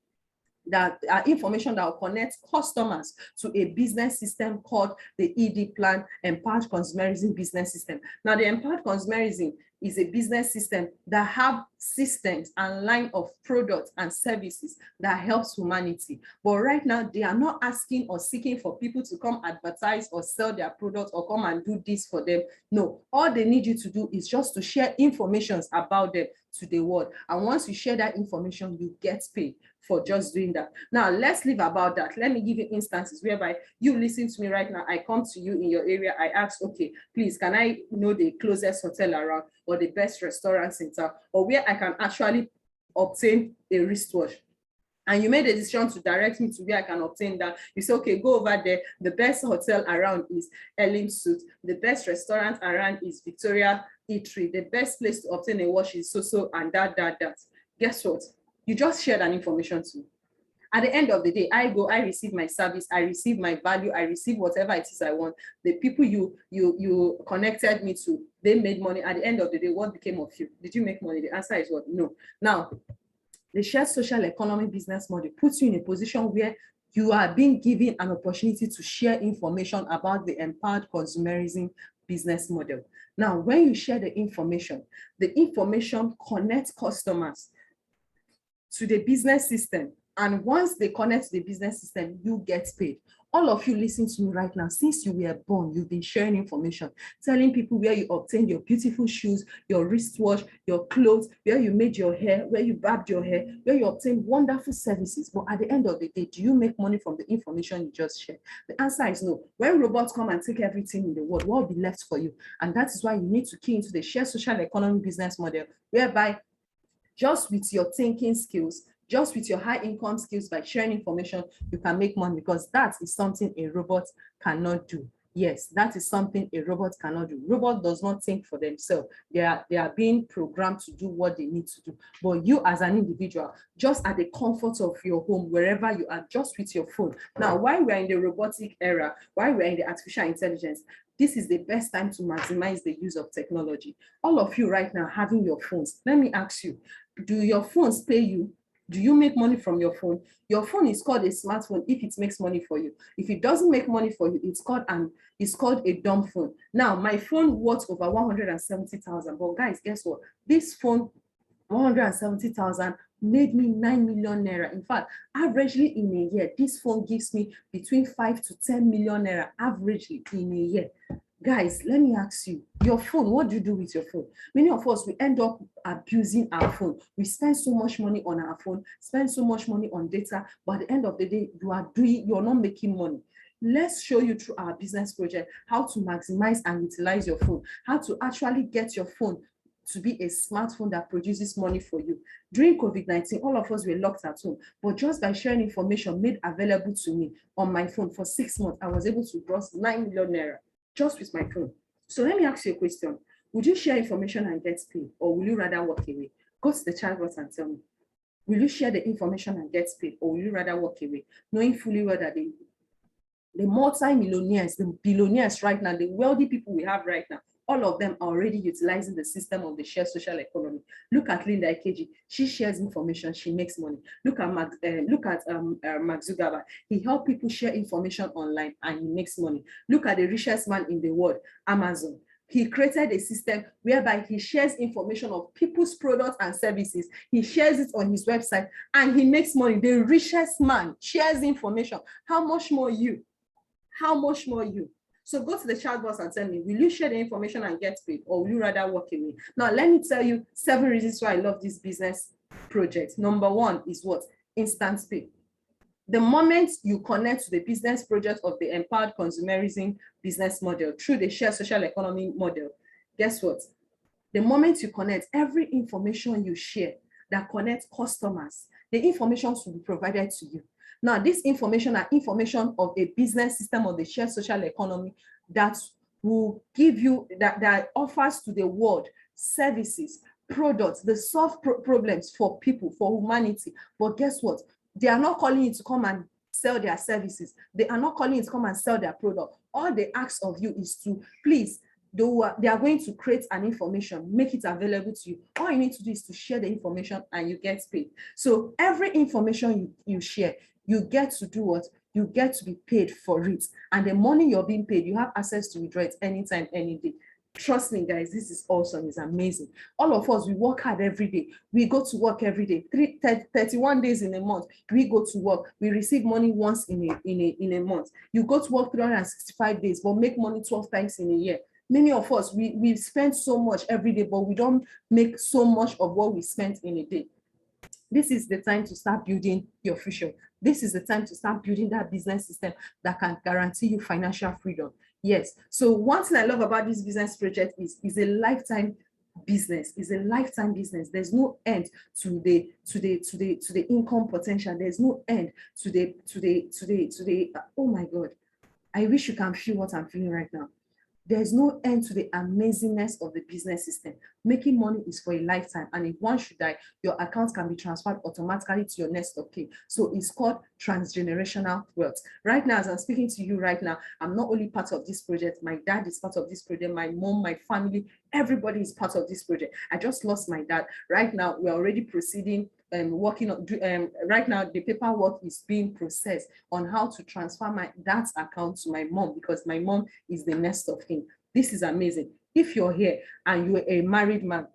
that are information that will connect customers to a business system called the ED plan, Empowered Consumerism Business System. Now, the Empowered Consumerism is a business system that have systems and line of products and services that helps humanity. But right now, they are not asking or seeking for people to come advertise or sell their products or come and do this for them. No, all they need you to do is just to share information about them to the world. And once you share that information, you get paid for just doing that. Now, let's leave about that. Let me give you instances whereby you listen to me right now. I come to you in your area. I ask, okay, please, can I know the closest hotel around or the best restaurants in town or where I can actually obtain a wristwatch? And you made a decision to direct me to where I can obtain that. You say, okay, go over there. The best hotel around is Ellen Suit. The best restaurant around is Victoria Eatery. The best place to obtain a watch is so and that. Guess what? You just shared an information to me. At the end of the day, I go, I receive my service, I receive my value, I receive whatever it is I want. The people you connected me to, they made money. At the end of the day, what became of you? Did you make money? The answer is what? No. Now, the shared social economy business model puts you in a position where you are being given an opportunity to share information about the empowered consumerism business model. Now, when you share the information connects customers to the business system. And once they connect to the business system, you get paid. All of you listen to me right now, since you were born, you've been sharing information, telling people where you obtained your beautiful shoes, your wristwatch, your clothes, where you made your hair, where you barbed your hair, where you obtained wonderful services. But at the end of the day, do you make money from the information you just shared? The answer is no. When robots come and take everything in the world, what will be left for you? And that is why you need to key into the shared social economy business model, whereby just with your thinking skills, just with your high income skills, by sharing information, you can make money, because that is something a robot cannot do. Yes, that is something a robot cannot do. Robot does not think for themselves. They are being programmed to do what they need to do. But you as an individual, just at the comfort of your home, wherever you are, just with your phone. Now, while we're in the robotic era, while we're in the artificial intelligence, this is the best time to maximize the use of technology. All of you right now having your phones, let me ask you, do your phones pay you? Do you make money from your phone? Your phone is called a smartphone if it makes money for you. If it doesn't make money for you, it's called a dumb phone. Now, my phone worth over 170,000. But guys, guess what? This phone, 170,000, made me 9 million naira. In fact, averagely in a year, this phone gives me between 5 to 10 million naira averagely in a year. Guys, let me ask you, your phone, what do you do with your phone? Many of us, we end up abusing our phone. We spend so much money on our phone, spend so much money on data, but at the end of the day, you're not making money. Let's show you through our business project how to maximize and utilize your phone, how to actually get your phone to be a smartphone that produces money for you. During COVID-19, all of us were locked at home, but just by sharing information made available to me on my phone for 6 months, I was able to gross 9 million naira just with my phone. So let me ask you a question. Would you share information and get paid, or will you rather walk away? Go to the chat box and tell me. Will you share the information and get paid, or will you rather walk away, knowing fully well that the multi-millionaires, the billionaires right now, the wealthy people we have right now, all of them are already utilizing the system of the shared social economy. Look at Linda Ikeji. She shares information, she makes money. Look at Mark Zuckerberg. He helps people share information online and he makes money. Look at the richest man in the world, Amazon. He created a system whereby he shares information of people's products and services. He shares it on his website and he makes money. The richest man shares information. How much more you? How much more you? So go to the chat box and tell me, will you share the information and get paid, or will you rather walk away? Now, let me tell you 7 reasons why I love this business project. Number 1 is what? Instant pay. The moment you connect to the business project of the empowered consumerism business model through the shared social economy model, guess what? The moment you connect, every information you share that connects customers, the information will be provided to you. Now, this information are information of a business system of the shared social economy that will give you, that offers to the world services, products, that solve problems for people, for humanity. But guess what? They are not calling you to come and sell their services. They are not calling you to come and sell their product. All they ask of you is to, please, they are going to create an information, make it available to you. All you need to do is to share the information and you get paid. So every information you share, you get to do what? You get to be paid for it. And the money you're being paid, you have access to withdraw it anytime, any day. Trust me, guys, this is awesome. It's amazing. All of us, we work hard every day. We go to work every day. 31 days in a month, we go to work. We receive money once in a month. You go to work 365 days, but make money 12 times in a year. Many of us, we spend so much every day, but we don't make so much of what we spent in a day. This is the time to start building your future. This is the time to start building that business system that can guarantee you financial freedom. Yes. So one thing I love about this business project is a lifetime business. Is a lifetime business. There's no end to the income potential. There's no end to the oh my God. I wish you can feel what I'm feeling right now. There's no end to the amazingness of the business system. Making money is for a lifetime, and if one should die, your account can be transferred automatically to your next of kin. So it's called transgenerational wealth. Right now, as I'm speaking to you right now, I'm not only part of this project, my dad is part of this project, my mom, my family, everybody is part of this project. I just lost my dad. Right now, we're already proceeding working on right now the paperwork is being processed on how to transfer my dad's account to my mom, because my mom is the next of kin. This is amazing. If you're here and you're a married man,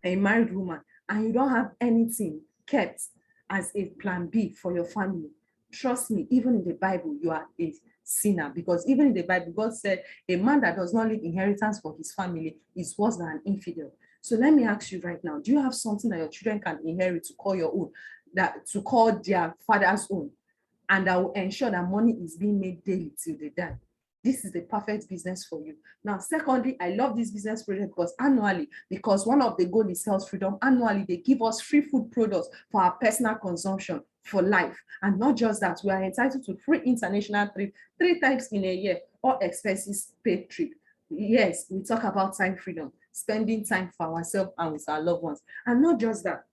a married woman, and you don't have anything kept as a plan B for your family, trust me, even in the Bible, you are a sinner, because even in the Bible, God said a man that does not leave inheritance for his family is worse than an infidel. So let me ask you right now, do you have something that your children can inherit to call your own, that to call their father's own, and that will ensure that money is being made daily till they die? This is the perfect business for you. Now, secondly, I love this business project because annually, because one of the goals is health freedom, annually they give us free food products for our personal consumption for life. And not just that, we are entitled to free international trip 3 times in a year, or expenses paid trip. Yes, we talk about time freedom, spending time for ourselves and with our loved ones. And not just that,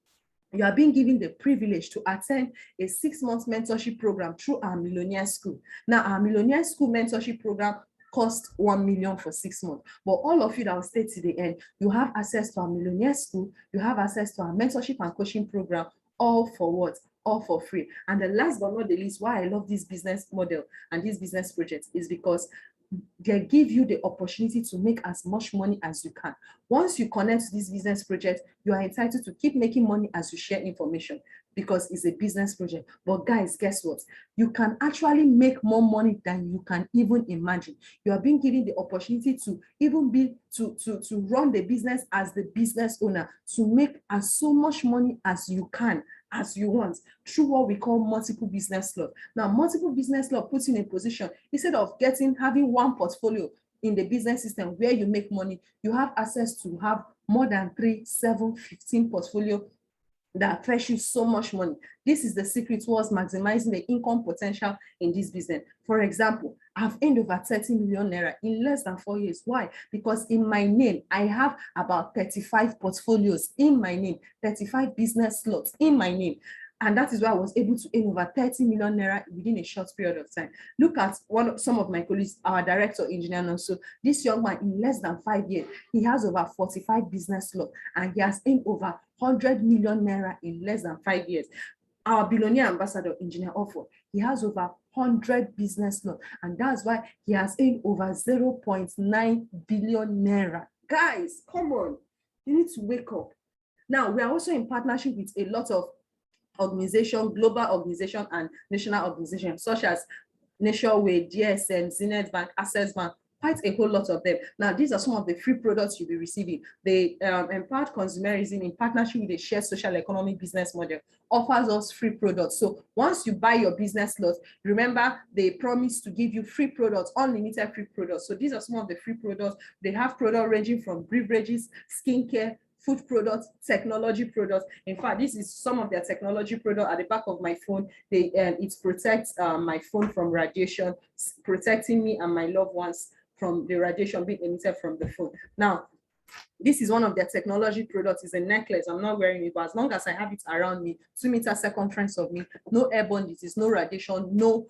you are being given the privilege to attend a 6-month mentorship program through our Millionaire School. Now, our Millionaire School mentorship program costs 1 million for 6 months. But all of you that will stay to the end, you have access to our Millionaire School, you have access to our mentorship and coaching program, all for what? All for free. And the last but not the least, why I love this business model and this business project is because they give you the opportunity to make as much money as you can. Once you connect to this business project, you are entitled to keep making money as you share information, because it's a business project. But guys, guess what? You can actually make more money than you can even imagine. You are being given the opportunity to even be to run the business as the business owner, to make as so much money as you can, as you want, through what we call multiple business slot. Now, multiple business slot puts you in a position, instead of having one portfolio in the business system where you make money, you have access to have more than 3, 7, 15 portfolio that fetch you so much money. This is the secret towards maximizing the income potential in this business. For example, I've earned over 30 million naira in less than 4 years. Why? Because in my name, I have about 35 portfolios in my name, 35 business slots in my name. And that is why I was able to earn over 30 million naira within a short period of time. Look at some of my colleagues, our director, engineer, and also this young man in less than 5 years, he has over 45 business slots and he has earned over 100 million naira in less than 5 years. Our billionaire ambassador, engineer Offer, he has over 100 business slots, and that's why he has earned over 0.9 billion naira. Guys, come on, you need to wake up. Now, we are also in partnership with a lot of organization, global organization and national organizations such as Nationwide, DSM, Zenith Bank, Access Bank, quite a whole lot of them. Now, these are some of the free products you'll be receiving. The Empowered Consumerism, in partnership with the Shared Social Economic Business Model, offers us free products. So once you buy your business slots, remember they promise to give you free products, unlimited free products. So these are some of the free products. They have products ranging from beverages, skincare, food products, technology products. In fact, this is some of their technology products at the back of my phone. It protects my phone from radiation, protecting me and my loved ones from the radiation being emitted from the phone. Now, this is one of their technology products. It's a necklace. I'm not wearing it, but as long as I have it around me, 2 meter circumference of me, no airborne disease, no radiation, no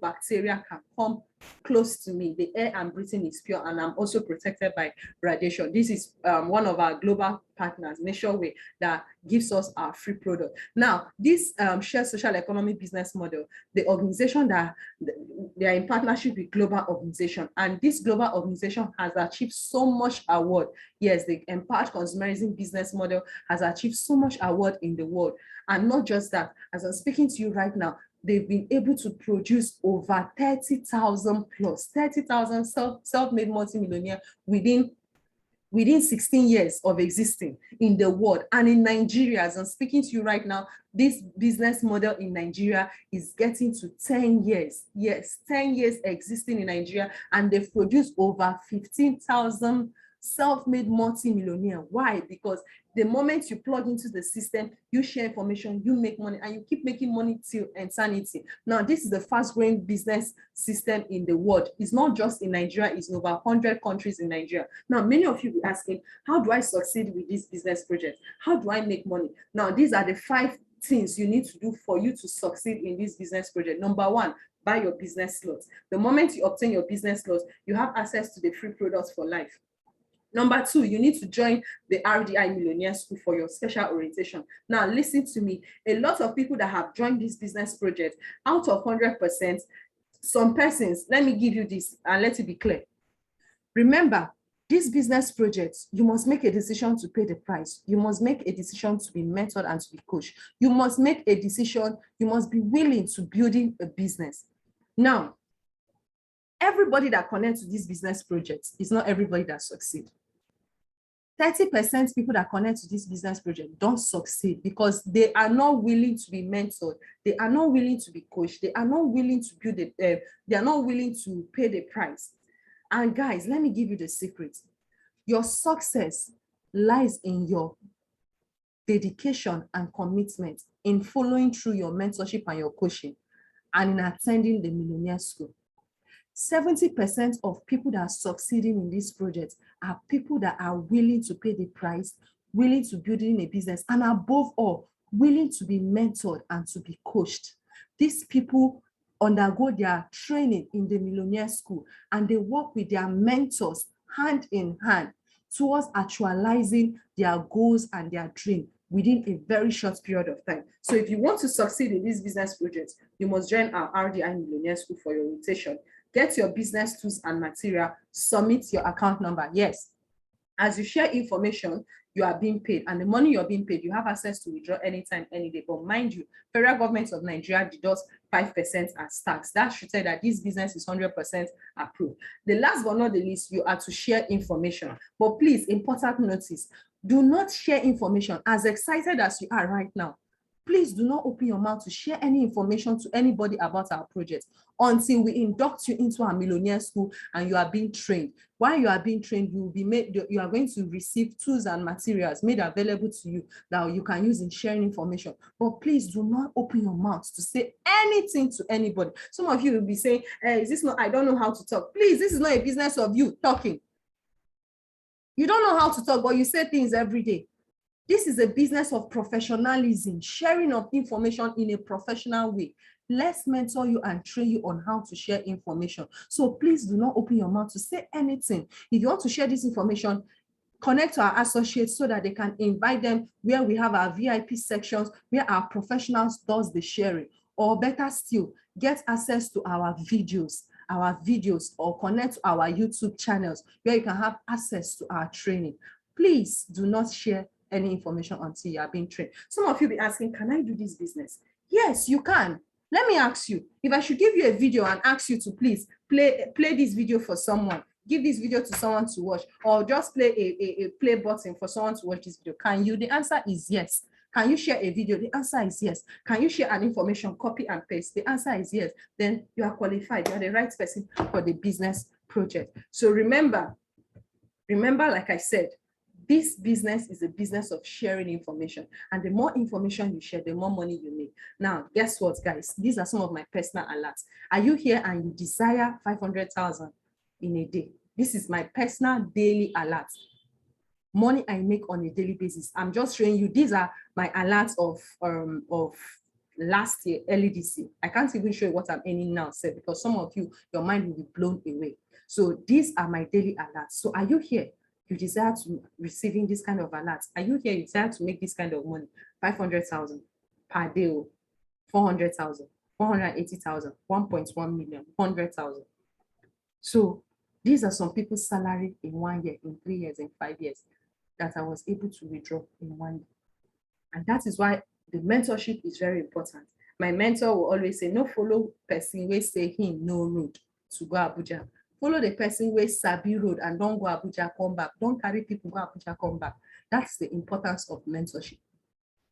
bacteria can come close to me. The air I'm breathing is pure, and I'm also protected by radiation. This is one of our global partners, Nationwide, that gives us our free product. Now, this shared social economic business model, the organization that they are in partnership with global organization, and this global organization has achieved so much award. Yes, the Empowered Consumerism business model has achieved so much award in the world. And not just that, as I'm speaking to you right now, they've been able to produce over 30,000 plus, 30,000 self-made multimillionaire within 16 years of existing in the world. And in Nigeria, as I'm speaking to you right now, this business model in Nigeria is getting to 10 years. Yes, 10 years existing in Nigeria, and they've produced over 15,000 self-made multi-millionaire. Why? Because the moment you plug into the system, you share information, you make money, and you keep making money till eternity. Now, this is the fast-growing business system in the world. It's not just in Nigeria, it's in over 100 countries in Nigeria. Now, many of you will be asking, how do I succeed with this business project? How do I make money? Now, these are the 5 things you need to do for you to succeed in this business project. Number 1, buy your business slots. The moment you obtain your business slots, you have access to the free products for life. Number 2, you need to join the RDI Millionaire School for your special orientation. Now, listen to me. A lot of people that have joined this business project, out of 100%, some persons, let me give you this and let it be clear. Remember, this business project, you must make a decision to pay the price. You must make a decision to be mentored and to be coached. You must make a decision. You must be willing to building a business. Now, everybody that connects to this business project is not everybody that succeeds. 30% people that connect to this business project don't succeed because they are not willing to be mentored. They are not willing to be coached. They are not willing to build it. They are not willing to pay the price. And guys, let me give you the secret. Your success lies in your dedication and commitment in following through your mentorship and your coaching and in attending the Millionaire School. 70% of people that are succeeding in this project are people that are willing to pay the price, willing to build in a business, and above all, willing to be mentored and to be coached. These people undergo their training in the Millionaire School, and they work with their mentors hand in hand towards actualizing their goals and their dream within a very short period of time. So if you want to succeed in this business project, you must join our RDI Millionaire School for your rotation. Get your business tools and material, submit your account number. Yes, as you share information, you are being paid, and the money you're being paid, you have access to withdraw anytime, any day. But mind you, federal government of Nigeria deducts 5% as tax. That should say that this business is 100% approved. The last but not the least, you are to share information. But please, important notice, do not share information as excited as you are right now. Please do not open your mouth to share any information to anybody about our project until we induct you into our Millionaire School and you are being trained. While you are being trained, you are going to receive tools and materials made available to you that you can use in sharing information. But please do not open your mouth to say anything to anybody. Some of you will be saying, is this not, I don't know how to talk. Please, this is not a business of you talking. You don't know how to talk, but you say things every day. This is a business of professionalism, sharing of information in a professional way. Let's mentor you and train you on how to share information. So please do not open your mouth to say anything. If you want to share this information, connect to our associates so that they can invite them where we have our VIP sections, where our professionals does the sharing. Or better still, get access to our videos, or connect to our YouTube channels where you can have access to our training. Please do not share any information until you are being trained. Some of you be asking, can I do this business? Yes, you can. Let me ask you, if I should give you a video and ask you to please play this video for someone, give this video to someone to watch, or just play a play button for someone to watch this video, can you? The answer is yes. Can you share a video? The answer is yes. Can you share an information, copy and paste? The answer is yes. Then you are qualified. You are the right person for the business project. So remember, like I said, this business is a business of sharing information. And the more information you share, the more money you make. Now, guess what, guys? These are some of my personal alerts. Are you here and you desire 500,000 in a day? This is my personal daily alert. Money I make on a daily basis. I'm just showing you, these are my alerts of last year, early this year. I can't even show you what I'm earning now, sir, because some of you, your mind will be blown away. So these are my daily alerts. So are you here? You desire to receiving this kind of alerts? Are you here? You desire to make this kind of money? 500,000 per day, 400,000, 480,000, 1.1 million, 100,000. So these are some people's salary in 1 year, in 3 years, in 5 years that I was able to withdraw in 1 year. And that is why the mentorship is very important. My mentor will always say, no follow person wey say him no road to go Abuja. Follow the person wey sabi road and don't go Abuja, come back. Don't carry people go Abuja, come back. That's the importance of mentorship.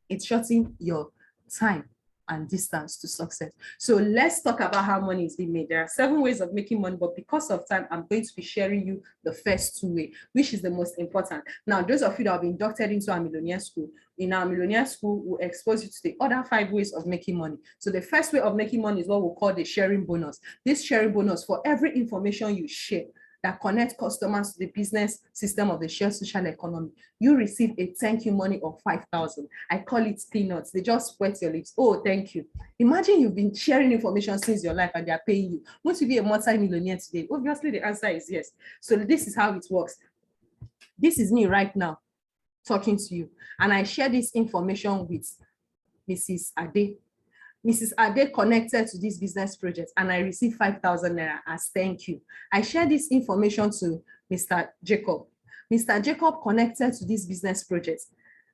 It's shortening your time and distance to success. So let's talk about how money is being made. There are 7 ways of making money, but because of time, I'm going to be sharing you the first 2 ways, which is the most important. Now, those of you that have been inducted into our Millionaire School, in our Millionaire School, we'll expose you to the other 5 ways of making money. So the first way of making money is what we'll call the sharing bonus. This sharing bonus, for every information you share that connect customers to the business system of the shared social economy, you receive a thank you money of 5,000. I call it peanuts. They just wet your lips. Oh, thank you. Imagine you've been sharing information since your life and they are paying you. Want to be a multi-millionaire today? Obviously, the answer is yes. So this is how it works. This is me right now talking to you. And I share this information with Mrs. Ade. Mrs. Ade connected to this business project and I received 5,000 naira as thank you. I share this information to Mr. Jacob. Mr. Jacob connected to this business project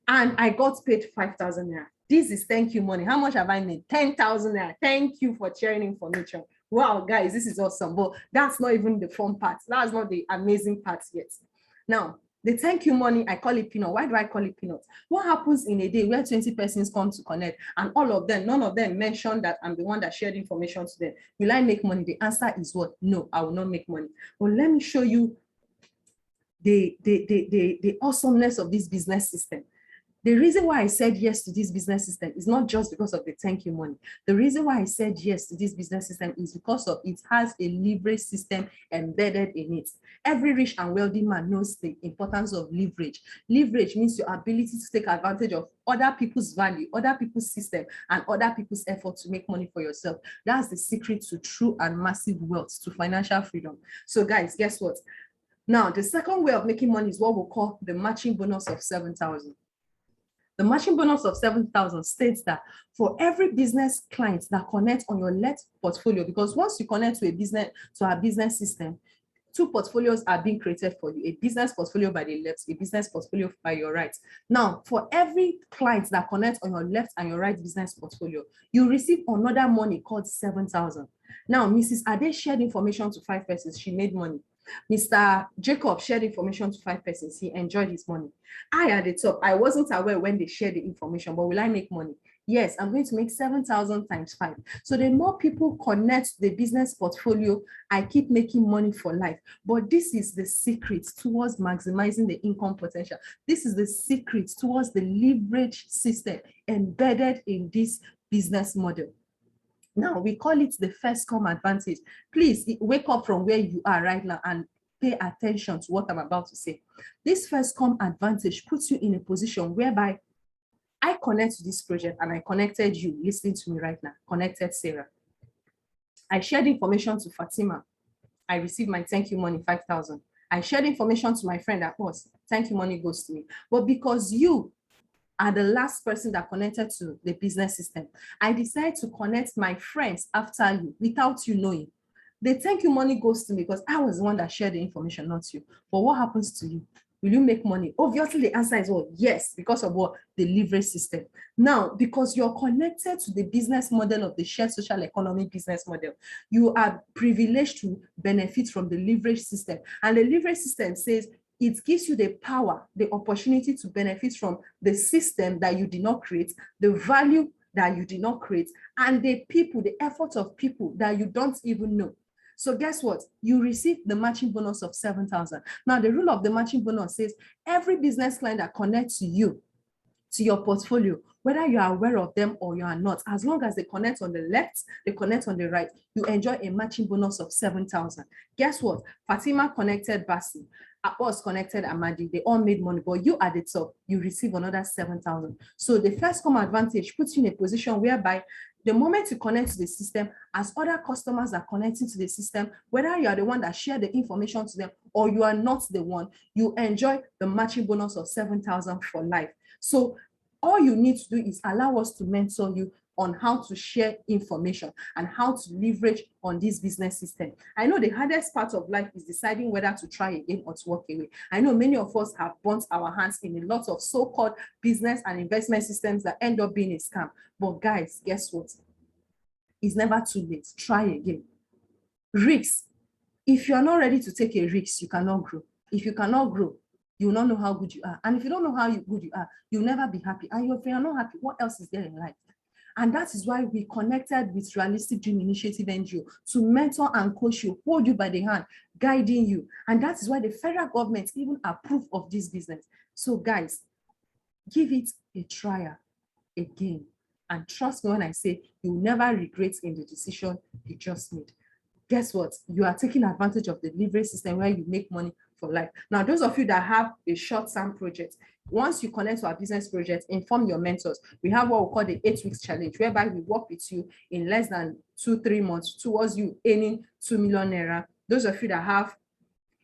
and I got paid 5,000 naira. This is thank you money. How much have I made? 10,000 naira. Thank you for sharing information. Wow, guys, this is awesome. But that's not even the fun part. That's not the amazing part yet. Now, the thank you money, I call it peanut. Why do I call it peanut? What happens in a day where 20 persons come to connect and all of them, none of them mention that I'm the one that shared information to them? Will I make money? The answer is what? No, I will not make money. But let me show you the awesomeness of this business system. The reason why I said yes to this business system is not just because of the thank you money. The reason why I said yes to this business system is because of it has a leverage system embedded in it. Every rich and wealthy man knows the importance of leverage. Leverage means your ability to take advantage of other people's value, other people's system, and other people's effort to make money for yourself. That's the secret to true and massive wealth, to financial freedom. So guys, guess what? Now, the second way of making money is what we'll call the matching bonus of 7,000. The matching bonus of 7,000 states that for every business client that connects on your left portfolio, because once you connect to our business system, 2 portfolios are being created for you, a business portfolio by the left, a business portfolio by your right. Now, for every client that connects on your left and your right business portfolio, you receive another money called 7,000. Now, Mrs. Ade shared information to 5 persons, she made money. Mr. Jacob shared information to 5 persons, he enjoyed his money. I at the top, I wasn't aware when they shared the information, but will I make money? Yes, I'm going to make 7,000 times 5. So the more people connect to the business portfolio, I keep making money for life. But this is the secret towards maximizing the income potential. This is the secret towards the leverage system embedded in this business model. Now, we call it the first come advantage. Please wake up from where you are right now and pay attention to what I'm about to say. This first come advantage puts you in a position whereby I connect to this project and I connected you, listening to me right now, connected Sarah. I shared information to Fatima. I received my thank you money, 5,000. I shared information to my friend at us. Thank you money goes to me. But because you are the last person that connected to the business system, I decided to connect my friends after you without you knowing. The thank you money goes to me because I was the one that shared the information, not you. But what happens to you? Will you make money? Obviously, the answer is well, yes, because of what? The leverage system. Now, because you're connected to the business model of the shared social economy business model, you are privileged to benefit from the leverage system. And the leverage system says it gives you the power, the opportunity to benefit from the system that you did not create, the value that you did not create, and the people, the efforts of people that you don't even know. So guess what? You receive the matching bonus of 7,000. Now, the rule of the matching bonus says every business client that connects to you, to your portfolio, whether you are aware of them or you are not, as long as they connect on the left, they connect on the right, you enjoy a matching bonus of 7,000. Guess what? Fatima connected Basi, Abbas connected Amadi, they all made money, but you at the top, you receive another 7,000. So the first come advantage puts you in a position whereby the moment you connect to the system, as other customers are connecting to the system, whether you are the one that share the information to them or you are not the one, you enjoy the matching bonus of 7,000 for life. So all you need to do is allow us to mentor you on how to share information and how to leverage on this business system. I know the hardest part of life is deciding whether to try again or to walk away. I know many of us have burnt our hands in a lot of so-called business and investment systems that end up being a scam. But guys, guess what? It's never too late. Try again. Risks. If you are not ready to take a risk, you cannot grow. If you cannot grow, you will not know how good you are. And if you don't know how good you are, you'll never be happy. And if you're not happy, what else is there in life? And that is why we connected with Realistic Dream Initiative NGO to mentor and coach you, hold you by the hand, guiding you. And that is why the federal government even approved of this business. So guys, give it a trial again. And trust me when I say you'll never regret in the decision you just made. Guess what? You are taking advantage of the leverage system where you make money for life. Now, those of you that have a short-term project, once you connect to our business project, inform your mentors. We have what we call the 8 weeks challenge, whereby we work with you in less than 2-3 months towards you earning 2 million naira. Those of you that have,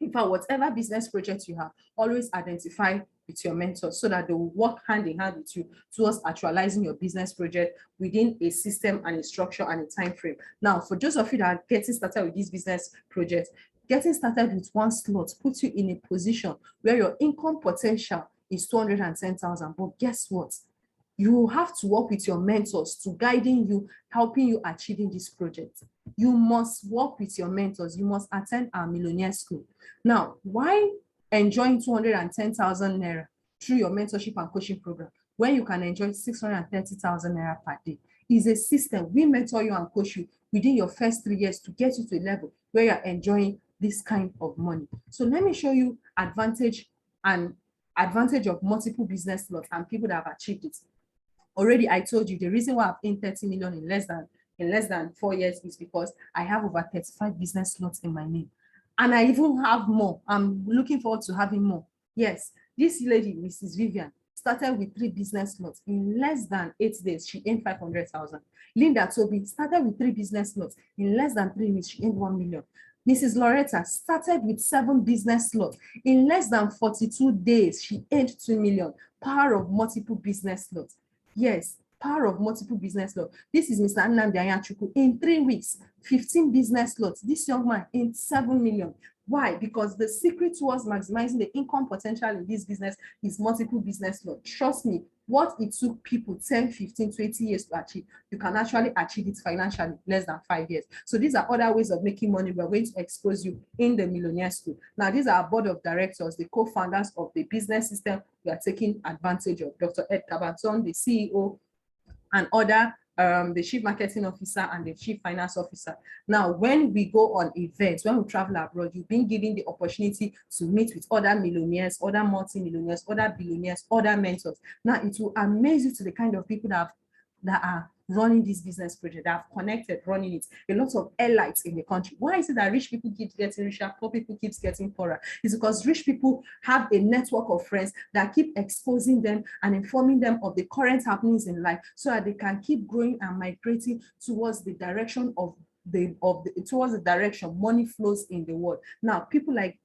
in fact, whatever business project you have, always identify with your mentors so that they will work hand in hand with you towards actualizing your business project within a system and a structure and a time frame. Now, for those of you that are getting started with this business project, getting started with one slot puts you in a position where your income potential is 210,000. But guess what? You have to work with your mentors to guiding you, helping you achieving this project. You must work with your mentors. You must attend our Millionaire School. Now, why enjoying 210,000 naira through your mentorship and coaching program when you can enjoy 630,000 naira per day? Is a system. We mentor you and coach you within your first 3 years to get you to a level where you're enjoying this kind of money. So let me show you advantage of multiple business slots and people that have achieved it. Already, I told you the reason why I've earned 30 million in less than 4 years is because I have over 35 business slots in my name. And I even have more. I'm looking forward to having more. Yes, this lady, Mrs. Vivian, started with 3 business slots. In less than 8 days, she earned 500,000. Linda Toby started with 3 business slots. In less than 3 weeks, she earned 1 million. Mrs. Loretta started with 7 business slots. In less than 42 days, she earned 2 million. Power of multiple business slots. Yes, power of multiple business slots. This is Mr. Nnamdi Ayanchukwu. In 3 weeks, 15 business slots. This young man earned 7 million. Why? Because the secret towards maximizing the income potential in this business is multiple business slots. Trust me, what it took people 10, 15, 20 years to achieve, you can actually achieve it financially less than 5 years. So these are other ways of making money we're going to expose you in the Millionaire School. Now, these are our board of directors, the co-founders of the business system we are taking advantage of. Dr. Ed Kabaton, the CEO, and other the chief marketing officer and the chief finance officer. Now, when we go on events, when we travel abroad, you've been given the opportunity to meet with other millionaires, other multi-millionaires, other billionaires, other mentors. Now, it will amaze you to the kind of people that are running this business project, that have connected, running it. A lot of elites in the country. Why is it that rich people keep getting richer, poor people keep getting poorer? It's because rich people have a network of friends that keep exposing them and informing them of the current happenings in life, so that they can keep growing and migrating towards the direction towards the direction money flows in the world. Now, people like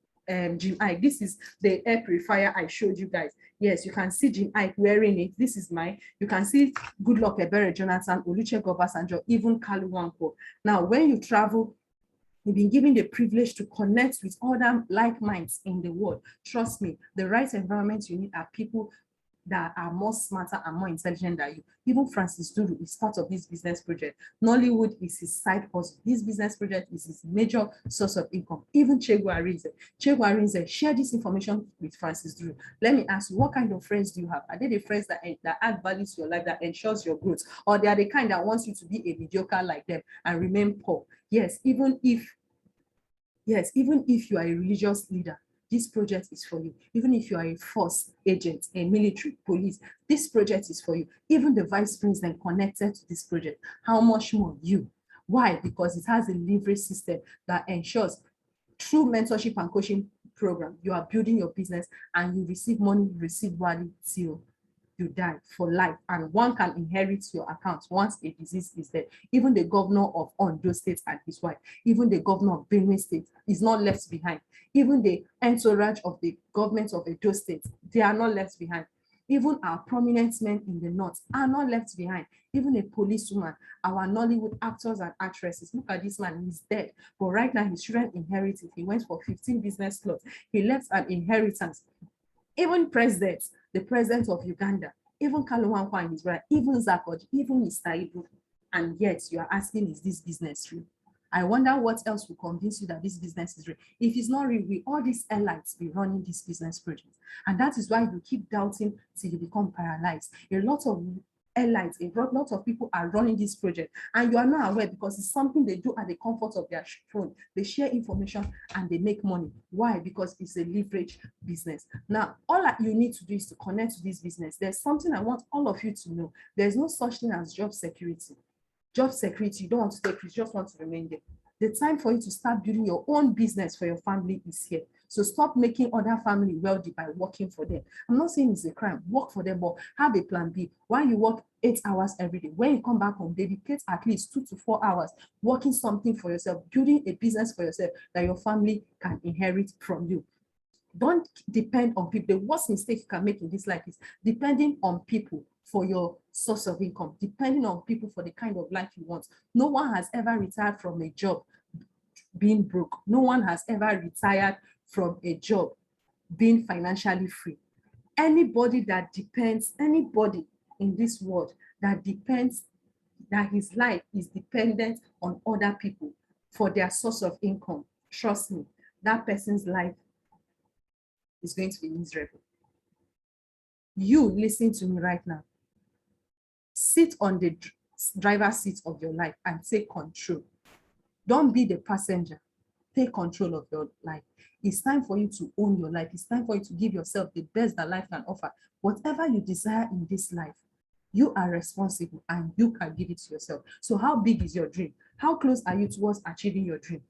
Jim Ike, this is the air purifier I showed you guys. Yes, you can see Jim Ike wearing it. This is mine. You can see Goodluck Ebere Jonathan, Olusegun Obasanjo, even Kalu Nwankwo. Now, when you travel, you've been given the privilege to connect with other like minds in the world. Trust me, the right environment you need are people that are more smarter and more intelligent than you. Even Francis Duru is part of this business project. Nollywood is his side hustle. This business project is his major source of income. Even Chegu Arinze share this information with Francis Duru. Let me ask you, what kind of friends do you have? Are they the friends that add value to your life, that ensures your growth? Or they are the kind that wants you to be a mediocre like them and remain poor? Yes, even if you are a religious leader, this project is for you. Even if you are a force agent, a military, police, this project is for you. Even the vice president connected to this project, how much more you? Why? Because it has a leverage system that ensures through mentorship and coaching program, you are building your business and you receive money, you receive value till you die for life, and one can inherit your account once a disease is there. Even the governor of Ondo State and his wife, even the governor of Benue State is not left behind. Even the entourage of the government of Edo State, they are not left behind. Even our prominent men in the north are not left behind. Even a policewoman, our Nollywood actors and actresses. Look at this man, he's dead. But right now, his children inherited. He went for 15 business slots. He left an inheritance. Even presidents, the president of Uganda, even Kalu Nwankwo and his brother, even Zakoj, even Mr. Ibu, and yet you are asking, is this business real? I wonder what else will convince you that this business is real. If it's not real, will all these elites be running this business project? And that is why you keep doubting till you become paralyzed. A lot of elites, a lot of people are running this project, and you are not aware because it's something they do at the comfort of their phone. They share information and they make money. Why? Because it's a leverage business. Now, all that you need to do is to connect to this business. There's something I want all of you to know. There's no such thing as job security. Job security, you don't want to take risks, you just want to remain there. The time for you to start building your own business for your family is here. So stop making other family wealthy by working for them. I'm not saying it's a crime, work for them, but have a plan B. While you work 8 hours every day, when you come back home, dedicate at least 2 to 4 hours working something for yourself, building a business for yourself that your family can inherit from you. Don't depend on people. The worst mistake you can make in this life is depending on people for your source of income, depending on people for the kind of life you want. No one has ever retired from a job being broke. No one has ever retired from a job being financially free. Anybody in this world that depends, that his life is dependent on other people for their source of income, trust me, that person's life is going to be miserable. You listen to me right now. Sit on the driver's seat of your life and take control. Don't be the passenger. Take control of your life. It's time for you to own your life. It's time for you to give yourself the best that life can offer. Whatever you desire in this life, you are responsible and you can give it to yourself. So how big is your dream? How close are you towards achieving your dream?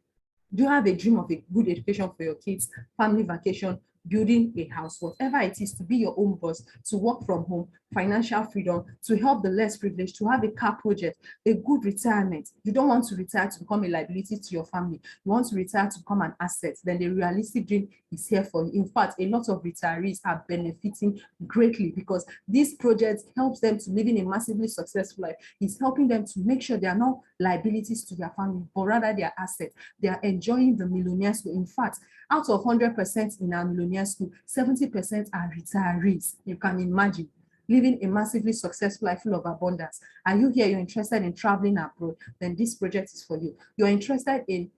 Do you have a dream of a good education for your kids, family vacation, building a house, whatever it is, to be your own boss, to work from home, financial freedom, to help the less privileged, to have a car project, a good retirement? You don't want to retire to become a liability to your family. You want to retire to become an asset. Then the realistic dream is here for you. In fact, a lot of retirees are benefiting greatly because this project helps them to live in a massively successful life. It's helping them to make sure they are not liabilities to their family, but rather they are assets. They are enjoying the Millionaire School. In fact, out of 100% in our Millionaire School, 70% are retirees. You can imagine living a massively successful life full of abundance. Are you here? You're interested in traveling abroad? Then this project is for you. You're interested in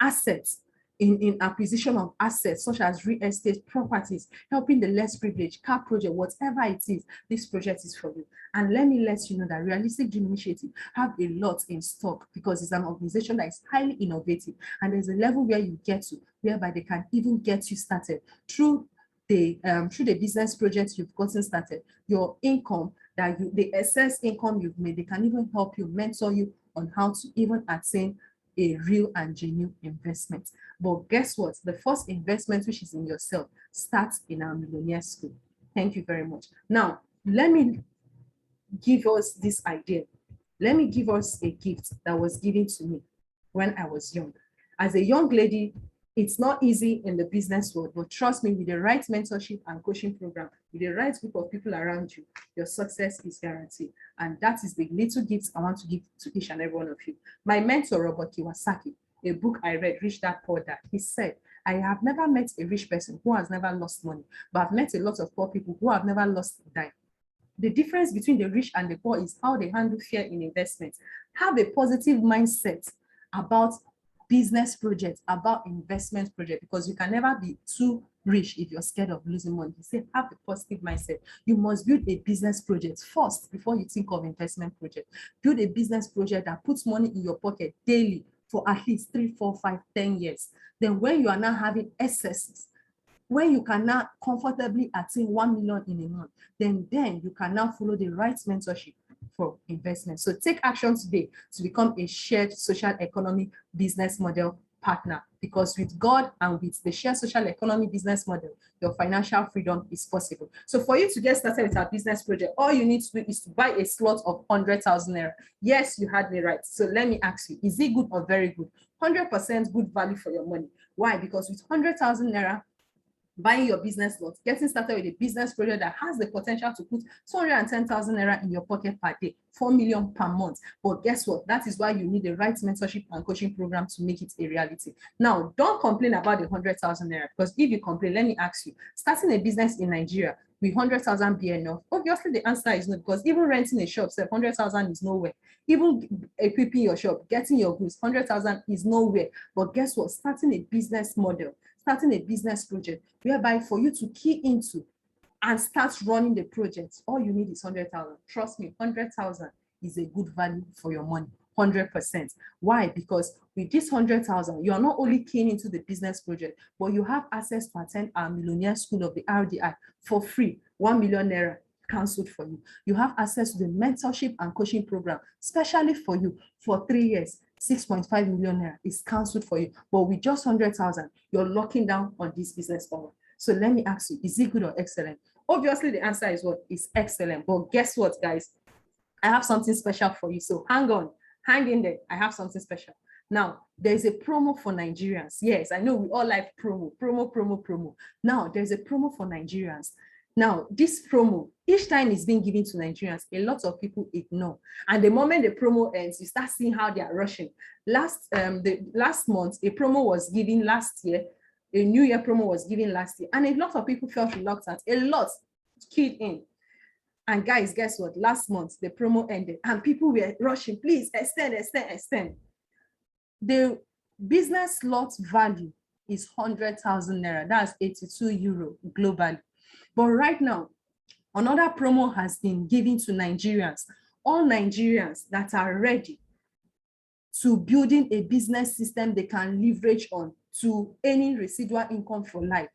assets, in acquisition of assets such as real estate, properties, helping the less privileged, car project, whatever it is, this project is for you. And let me let you know that Realistic Dream Initiative have a lot in stock because it's an organization that is highly innovative, and there's a level where you get to whereby they can even get you started through the business projects you've gotten started, your income that the excess income you've made, they can even help you, mentor you on how to even attain a real and genuine investment. But guess what? The first investment, which is in yourself, starts in our Millionaire School. Thank you very much. Now, let me give us this idea. Let me give us a gift that was given to me when I was young. As a young lady, it's not easy in the business world, but trust me, with the right mentorship and coaching program, with the right group of people around you, your success is guaranteed. And that is the little gifts I want to give to each and every one of you. My mentor, Robert Kiyosaki, a book I read, Rich Dad Poor Dad, he said, I have never met a rich person who has never lost money, but I've met a lot of poor people who have never lost a dime. The difference between the rich and the poor is how they handle fear in investment. Have a positive mindset about business projects, about investment project, because you can never be too rich if you're scared of losing money. He said, have a positive mindset. You must build a business project first before you think of investment project. Build a business project that puts money in your pocket daily for at least 3, 4, 5, 10 years. Then when you are now having excesses, when you can now comfortably attain 1 million in a month, then you can now follow the right mentorship for investment. So take action today to become a shared social economy business model partner, because with God and with the shared social economy business model, your financial freedom is possible. So for you to get started with our business project, all you need to do is to buy a slot of 100,000 naira. Yes, you had me right. So let me ask you, is it good or very good? 100% good value for your money. Why? Because with 100,000 naira, buying your business lot, getting started with a business project that has the potential to put 210,000 naira in your pocket per day, 4 million per month. But guess what? That is why you need the right mentorship and coaching program to make it a reality. Now, don't complain about the 100,000 naira, because if you complain, let me ask you, starting a business in Nigeria with 100,000 be enough? Obviously, the answer is no, because even renting a shop, 100,000 is nowhere. Even equipping your shop, getting your goods, 100,000 is nowhere. But guess what? Starting a business model, starting a business project, whereby for you to key into and start running the project, all you need is 100,000. Trust me, 100,000 is a good value for your money, 100%. Why? Because with this 100,000, you are not only keying into the business project, but you have access to attend our Millionaire School of the RDI for free, 1 million naira cancelled for you. You have access to the mentorship and coaching program, especially for you for 3 years. 6.5 million naira is cancelled for you, but with just 100,000, you're locking down on this business power. So let me ask you, is it good or excellent? Obviously, the answer is what? Is excellent. But guess what, guys? I have something special for you. So hang on, hang in there. I have something special. Now, there's a promo for Nigerians. Yes, I know we all like promo. Now, there's a promo for Nigerians. Now, this promo, each time it's being given to Nigerians, a lot of people ignore. And the moment the promo ends, you start seeing how they are rushing. Last month, a promo was given last year. A New Year promo was given last year. And a lot of people felt reluctant. A lot keyed in. And guys, guess what? Last month, the promo ended. And people were rushing. Please, extend. The business slot value is 100,000 naira. That's 82 euro globally. But right now, another promo has been given to Nigerians, all Nigerians that are ready to building a business system they can leverage on to any residual income for life.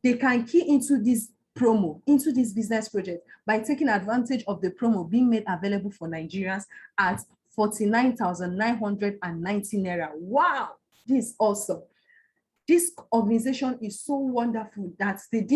They can key into this promo, into this business project by taking advantage of the promo being made available for Nigerians at 49,990 naira. Wow, this is awesome. This organization is so wonderful that they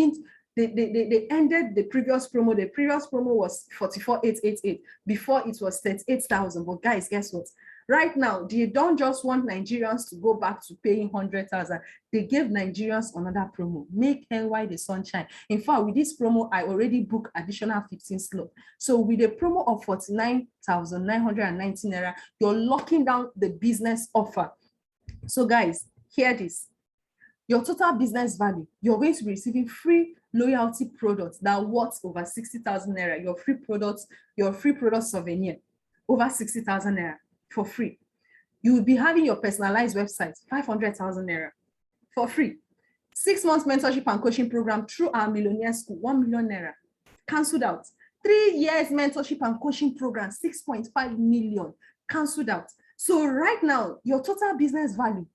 ended the previous promo. The previous promo was 44,888. Before it was 38,000. But guys, guess what? Right now, they don't just want Nigerians to go back to paying 100,000. They gave Nigerians another promo. Make NY the sunshine. In fact, with this promo, I already booked additional 15 slots. So with a promo of 49,919 naira, you're locking down the business offer. So guys, hear this. Your total business value, you're going to be receiving free loyalty products that are worth over 60,000 naira. Your free product souvenir, over 60,000 naira for free. You will be having your personalized website, 500,000 naira. for free. 6 months mentorship and coaching program through our Millionaire School, 1 million naira, cancelled out. 3 years mentorship and coaching program, 6.5 million, cancelled out. So right now, your total business value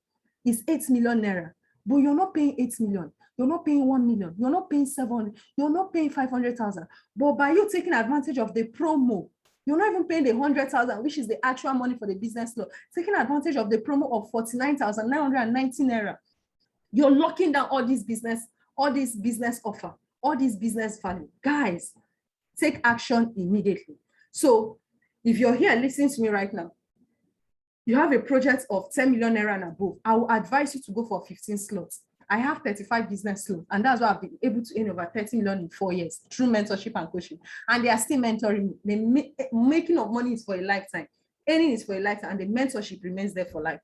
is 8 million naira, but you're not paying 8 million. You're not paying 1 million. You're not paying 700. You're not paying 500,000. But by you taking advantage of the promo, you're not even paying the 100,000, which is the actual money for the business loan. Taking advantage of the promo of 49,919 naira. You're locking down all this business offer, all this business value. Guys, take action immediately. So if you're here listening to me right now, you have a project of 10 million naira and above, I will advise you to go for 15 slots. I have 35 business loans, and that's why I've been able to earn over 30 million in 4 years through mentorship and coaching. And they are still mentoring me. The making of money is for a lifetime. Earning is for a lifetime, and the mentorship remains there for life,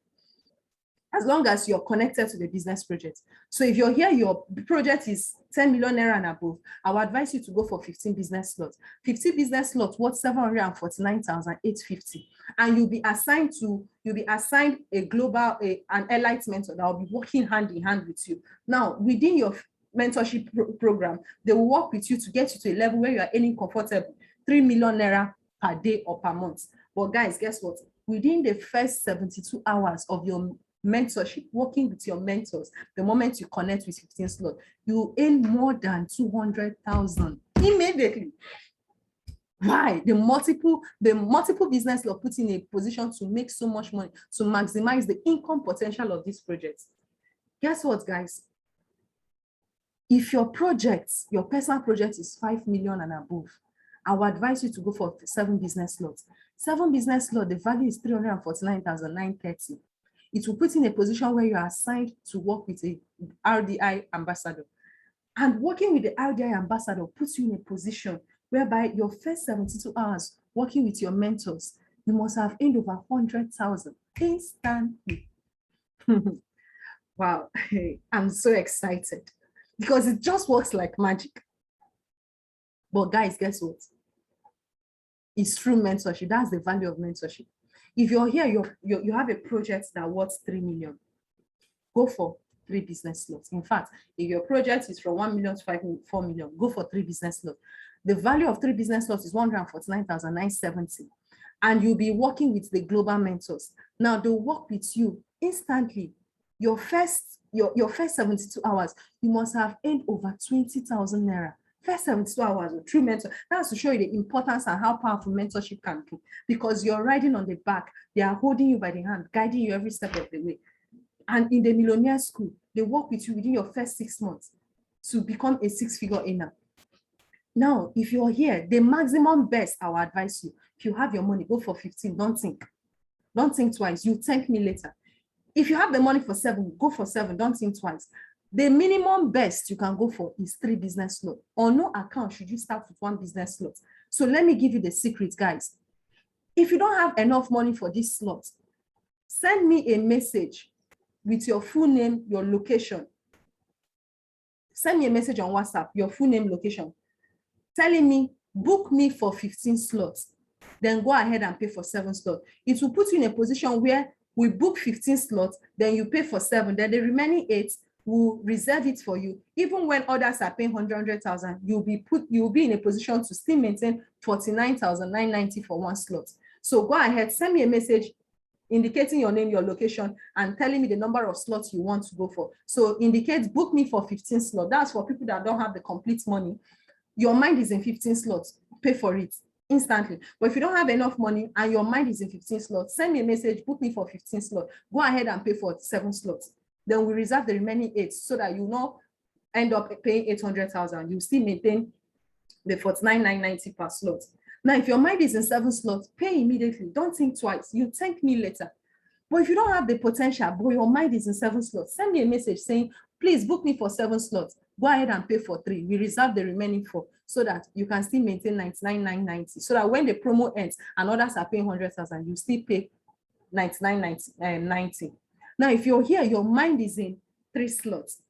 as long as you're connected to the business project. So if you're here, your project is 10 million naira and above, I would advise you to go for 15 business slots. 50 business slots worth 749,850. And you'll be assigned a global, an elite mentor that will be working hand in hand with you. Now, within your mentorship program, they will work with you to get you to a level where you are earning comfortable 3 million naira per day or per month. But guys, guess what? Within the first 72 hours of your mentorship, working with your mentors, the moment you connect with 15 slot, you earn more than 200,000 immediately. Why? The multiple business you're put in a position to make so much money, to maximize the income potential of this project. Guess what, guys? If your personal project is 5 million and above, I would advise you to go for 7 business slots. 7 business slots, the value is 349,930. It will put in a position where you are assigned to work with a RDI ambassador. And working with the RDI ambassador puts you in a position whereby your first 72 hours working with your mentors, you must have earned over 100,000 instantly. Wow, I'm so excited because it just works like magic. But guys, guess what? It's through mentorship. That's the value of mentorship. If you're here, you have a project that worth 3 million, go for 3 business slots. In fact, if your project is from 1 million to 4 million, go for 3 business slots. The value of 3 business slots is 149,970. And you'll be working with the global mentors. Now they'll work with you instantly. Your first 72 hours, you must have earned over 20,000 naira. First 72 hours with true mentor. That's to show you the importance and how powerful mentorship can be, because you're riding on the back. They are holding you by the hand, guiding you every step of the way. And in the Millionaire School, they work with you within your first 6 months to become a 6-figure earner. Now, if you're here, the maximum best I will advise you, if you have your money, go for 15. Don't think twice. You thank me later. If you have the money for 7, go for 7. Don't think twice. The minimum best you can go for is 3 business slots. On no account should you start with 1 business slot. So let me give you the secret, guys. If you don't have enough money for this slot, send me a message with your full name, your location. Send me a message on WhatsApp, your full name, location, telling me, book me for 15 slots. Then go ahead and pay for 7 slots. It will put you in a position where we book 15 slots, then you pay for 7, then the remaining 8 will reserve it for you. Even when others are paying 100,000, you'll be in a position to still maintain 49,990 for 1 slot. So go ahead, send me a message indicating your name, your location, and telling me the number of slots you want to go for. So indicate book me for 15 slots. That's for people that don't have the complete money. Your mind is in 15 slots, pay for it instantly. But if you don't have enough money and your mind is in 15 slots, send me a message, book me for 15 slots. Go ahead and pay for 7 slots. Then we reserve the remaining 8 so that you not end up paying 800,000. You still maintain the 49,990 per slot. Now, if your mind is in 7 slots, pay immediately. Don't think twice. You thank me later. But if you don't have the potential, but your mind is in 7 slots, send me a message saying, please book me for 7 slots. Go ahead and pay for 3. We reserve the remaining 4 so that you can still maintain 99,990. So that when the promo ends and others are paying 100,000, you still pay 99,990. Now, if you're here, your mind is in 3 slots.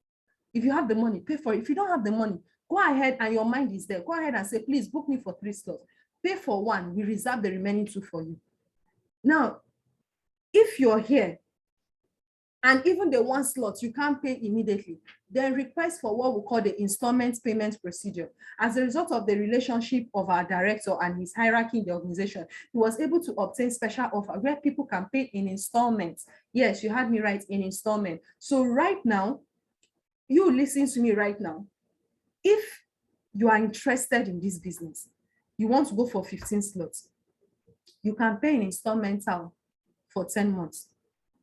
If you have the money, pay for it. If you don't have the money, go ahead and your mind is there. Go ahead and say, please book me for 3 slots. Pay for 1. We reserve the remaining 2 for you. Now, if you're here And even the one slot, you can't pay immediately. Then request for what we call the installment payment procedure. As a result of the relationship of our director and his hierarchy in the organization, he was able to obtain special offer where people can pay in installments. Yes, you had me right, in installment. So right now, you listen to me right now. If you are interested in this business, you want to go for 15 slots, you can pay in installmental for 10 months.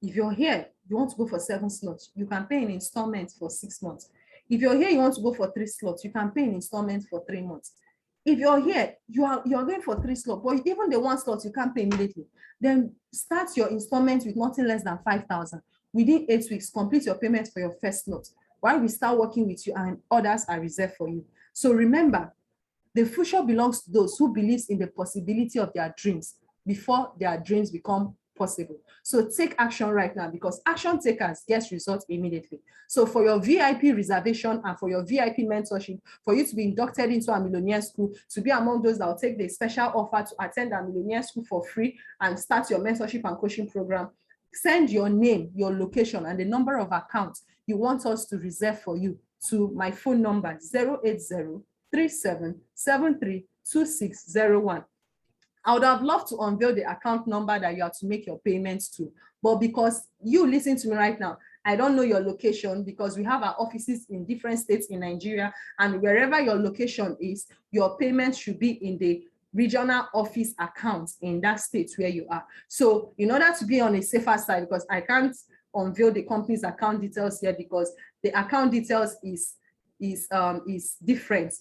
If you're here, you want to go for 7 slots, you can pay in installments for 6 months. If you're here, you want to go for 3 slots, you can pay in installments for 3 months. If you're here, you're going for 3 slots, but even the 1 slot, you can't pay immediately. Then start your installments with nothing less than 5,000. Within 8 weeks, complete your payment for your first slot, while we start working with you and others are reserved for you. So remember, the future belongs to those who believe in the possibility of their dreams before their dreams become possible. So take action right now, because action takers get results immediately. So for your VIP reservation and for your VIP mentorship, for you to be inducted into a Millionaire School, to be among those that will take the special offer to attend a Millionaire School for free and start your mentorship and coaching program, send your name, your location, and the number of accounts you want us to reserve for you to my phone number 080-3773-2601. I would have loved to unveil the account number that you have to make your payments to, but because you listen to me right now, I don't know your location, because we have our offices in different states in Nigeria, and wherever your location is, your payment should be in the regional office accounts in that state where you are. So in order to be on a safer side, because I can't unveil the company's account details here, because the account details is different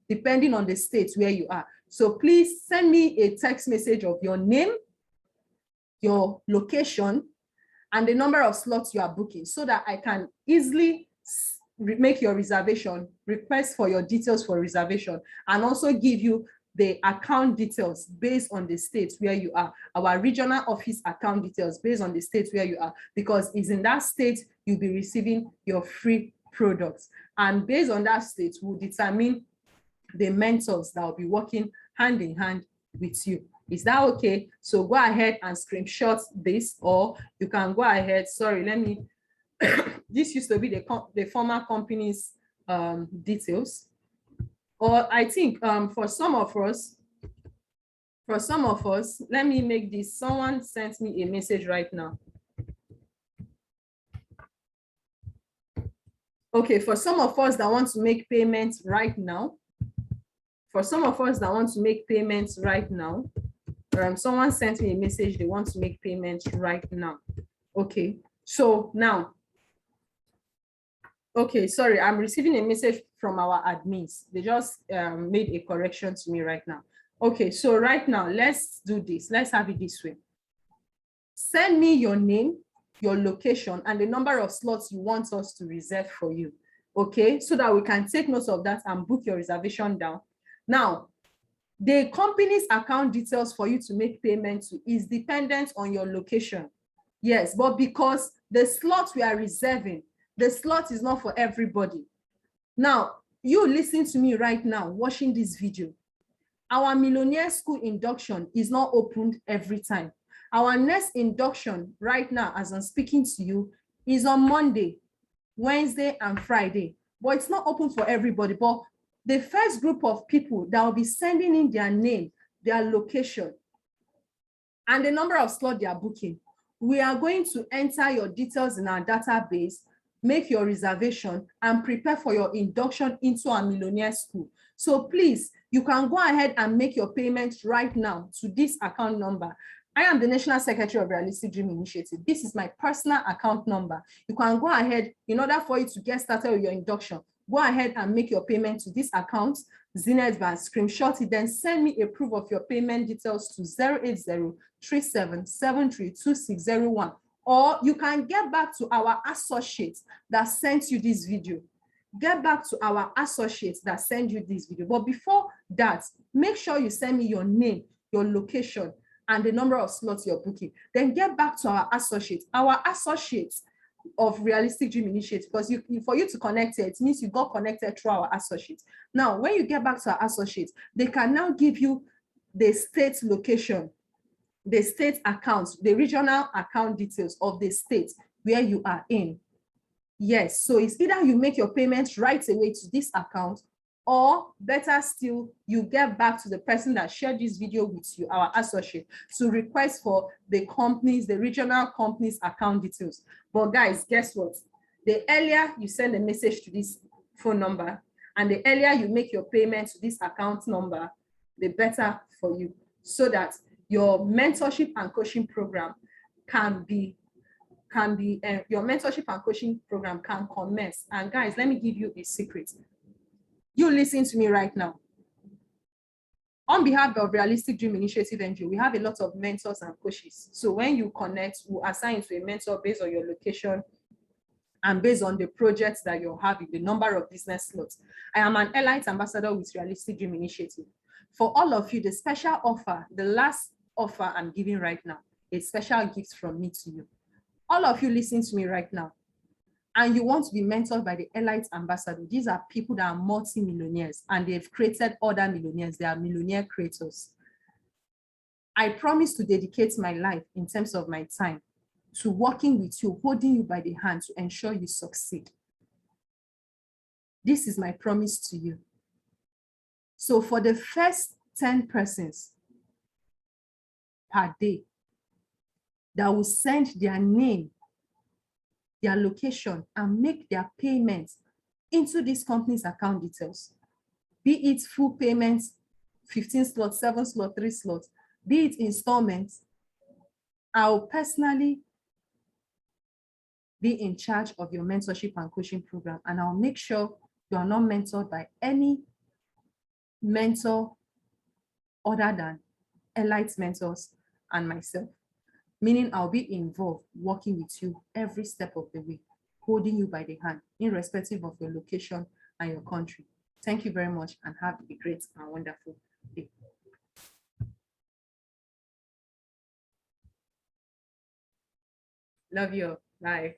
depending on the state where you are. So please send me a text message of your name, your location, and the number of slots you are booking, so that I can easily make your reservation, request for your details for reservation, and also give you the account details based on the state where you are, our regional office account details based on the state where you are, because it's in that state you'll be receiving your free products. And based on that state, we'll determine the mentors that will be working hand in hand with you. Is that okay? So go ahead and screenshot this, or you can go ahead. Sorry, let me. This used to be the former company's details. Or I think for some of us, let me make this. Someone sent me a message right now. Okay, for some of us that want to make payments right now, someone sent me a message, they want to make payments right now. Okay, so now, okay, sorry, I'm receiving a message from our admins. They just made a correction to me right now. Okay, so right now, let's do this. Let's have it this way. Send me your name, your location, and the number of slots you want us to reserve for you. Okay, so that we can take note of that and book your reservation down. Now, the company's account details for you to make payment to is dependent on your location. Yes, but because the slot we are reserving, the slot is not for everybody. Now, you listen to me right now, watching this video. Our Millionaire School induction is not opened every time. Our next induction right now, as I'm speaking to you, is on Monday, Wednesday, and Friday. But it's not open for everybody. But the first group of people that will be sending in their name, their location, and the number of slots they are booking, we are going to enter your details in our database, make your reservation, and prepare for your induction into our Millionaire School. So please, you can go ahead and make your payments right now to this account number. I am the National Secretary of Realistic Dream Initiative. This is my personal account number. You can go ahead, in order for you to get started with your induction, go ahead and make your payment to this account, Zenith Bank, screenshot it, then send me a proof of your payment details to 080-3773-2601. Or you can get back to our associates that sent you this video. Get back to our associates that send you this video. But before that, make sure you send me your name, your location, and the number of slots you're booking. Then get back to our associates of Realistic Dream Initiative, because for you to connect it means you got connected through our associates. Now, when you get back to our associates, they can now give you the state location the state accounts, the regional account details of the state where you are in. Yes, so it's either you make your payments right away to this account, or better still, you get back to the person that shared this video with you, our associate, to request for the companies, the regional companies account details. But guys, guess what? The earlier you send a message to this phone number and the earlier you make your payment to this account number, the better for you, so that your mentorship and coaching program your mentorship and coaching program can commence. And guys, let me give you a secret. You listen to me right now. On behalf of Realistic Dream Initiative NGO, we have a lot of mentors and coaches. So when you connect, we'll assign you to a mentor based on your location and based on the projects that you're having, the number of business slots. I am an Elite ambassador with Realistic Dream Initiative. For all of you, the special offer, the last offer I'm giving right now, a special gift from me to you. All of you listening to me right now, and you want to be mentored by the Elite ambassador. These are people that are multi-millionaires and they've created other millionaires. They are millionaire creators. I promise to dedicate my life in terms of my time to working with you, holding you by the hand to ensure you succeed. This is my promise to you. So for the first 10 persons per day that will send their name, their location, and make their payments into this company's account details, be it full payments, 15 slots, 7 slots, 3 slots, be it installments, I'll personally be in charge of your mentorship and coaching program, and I'll make sure you are not mentored by any mentor other than Elite mentors and myself. Meaning I'll be involved working with you every step of the way, holding you by the hand, irrespective of your location and your country. Thank you very much and have a great and wonderful day. Love you. Bye.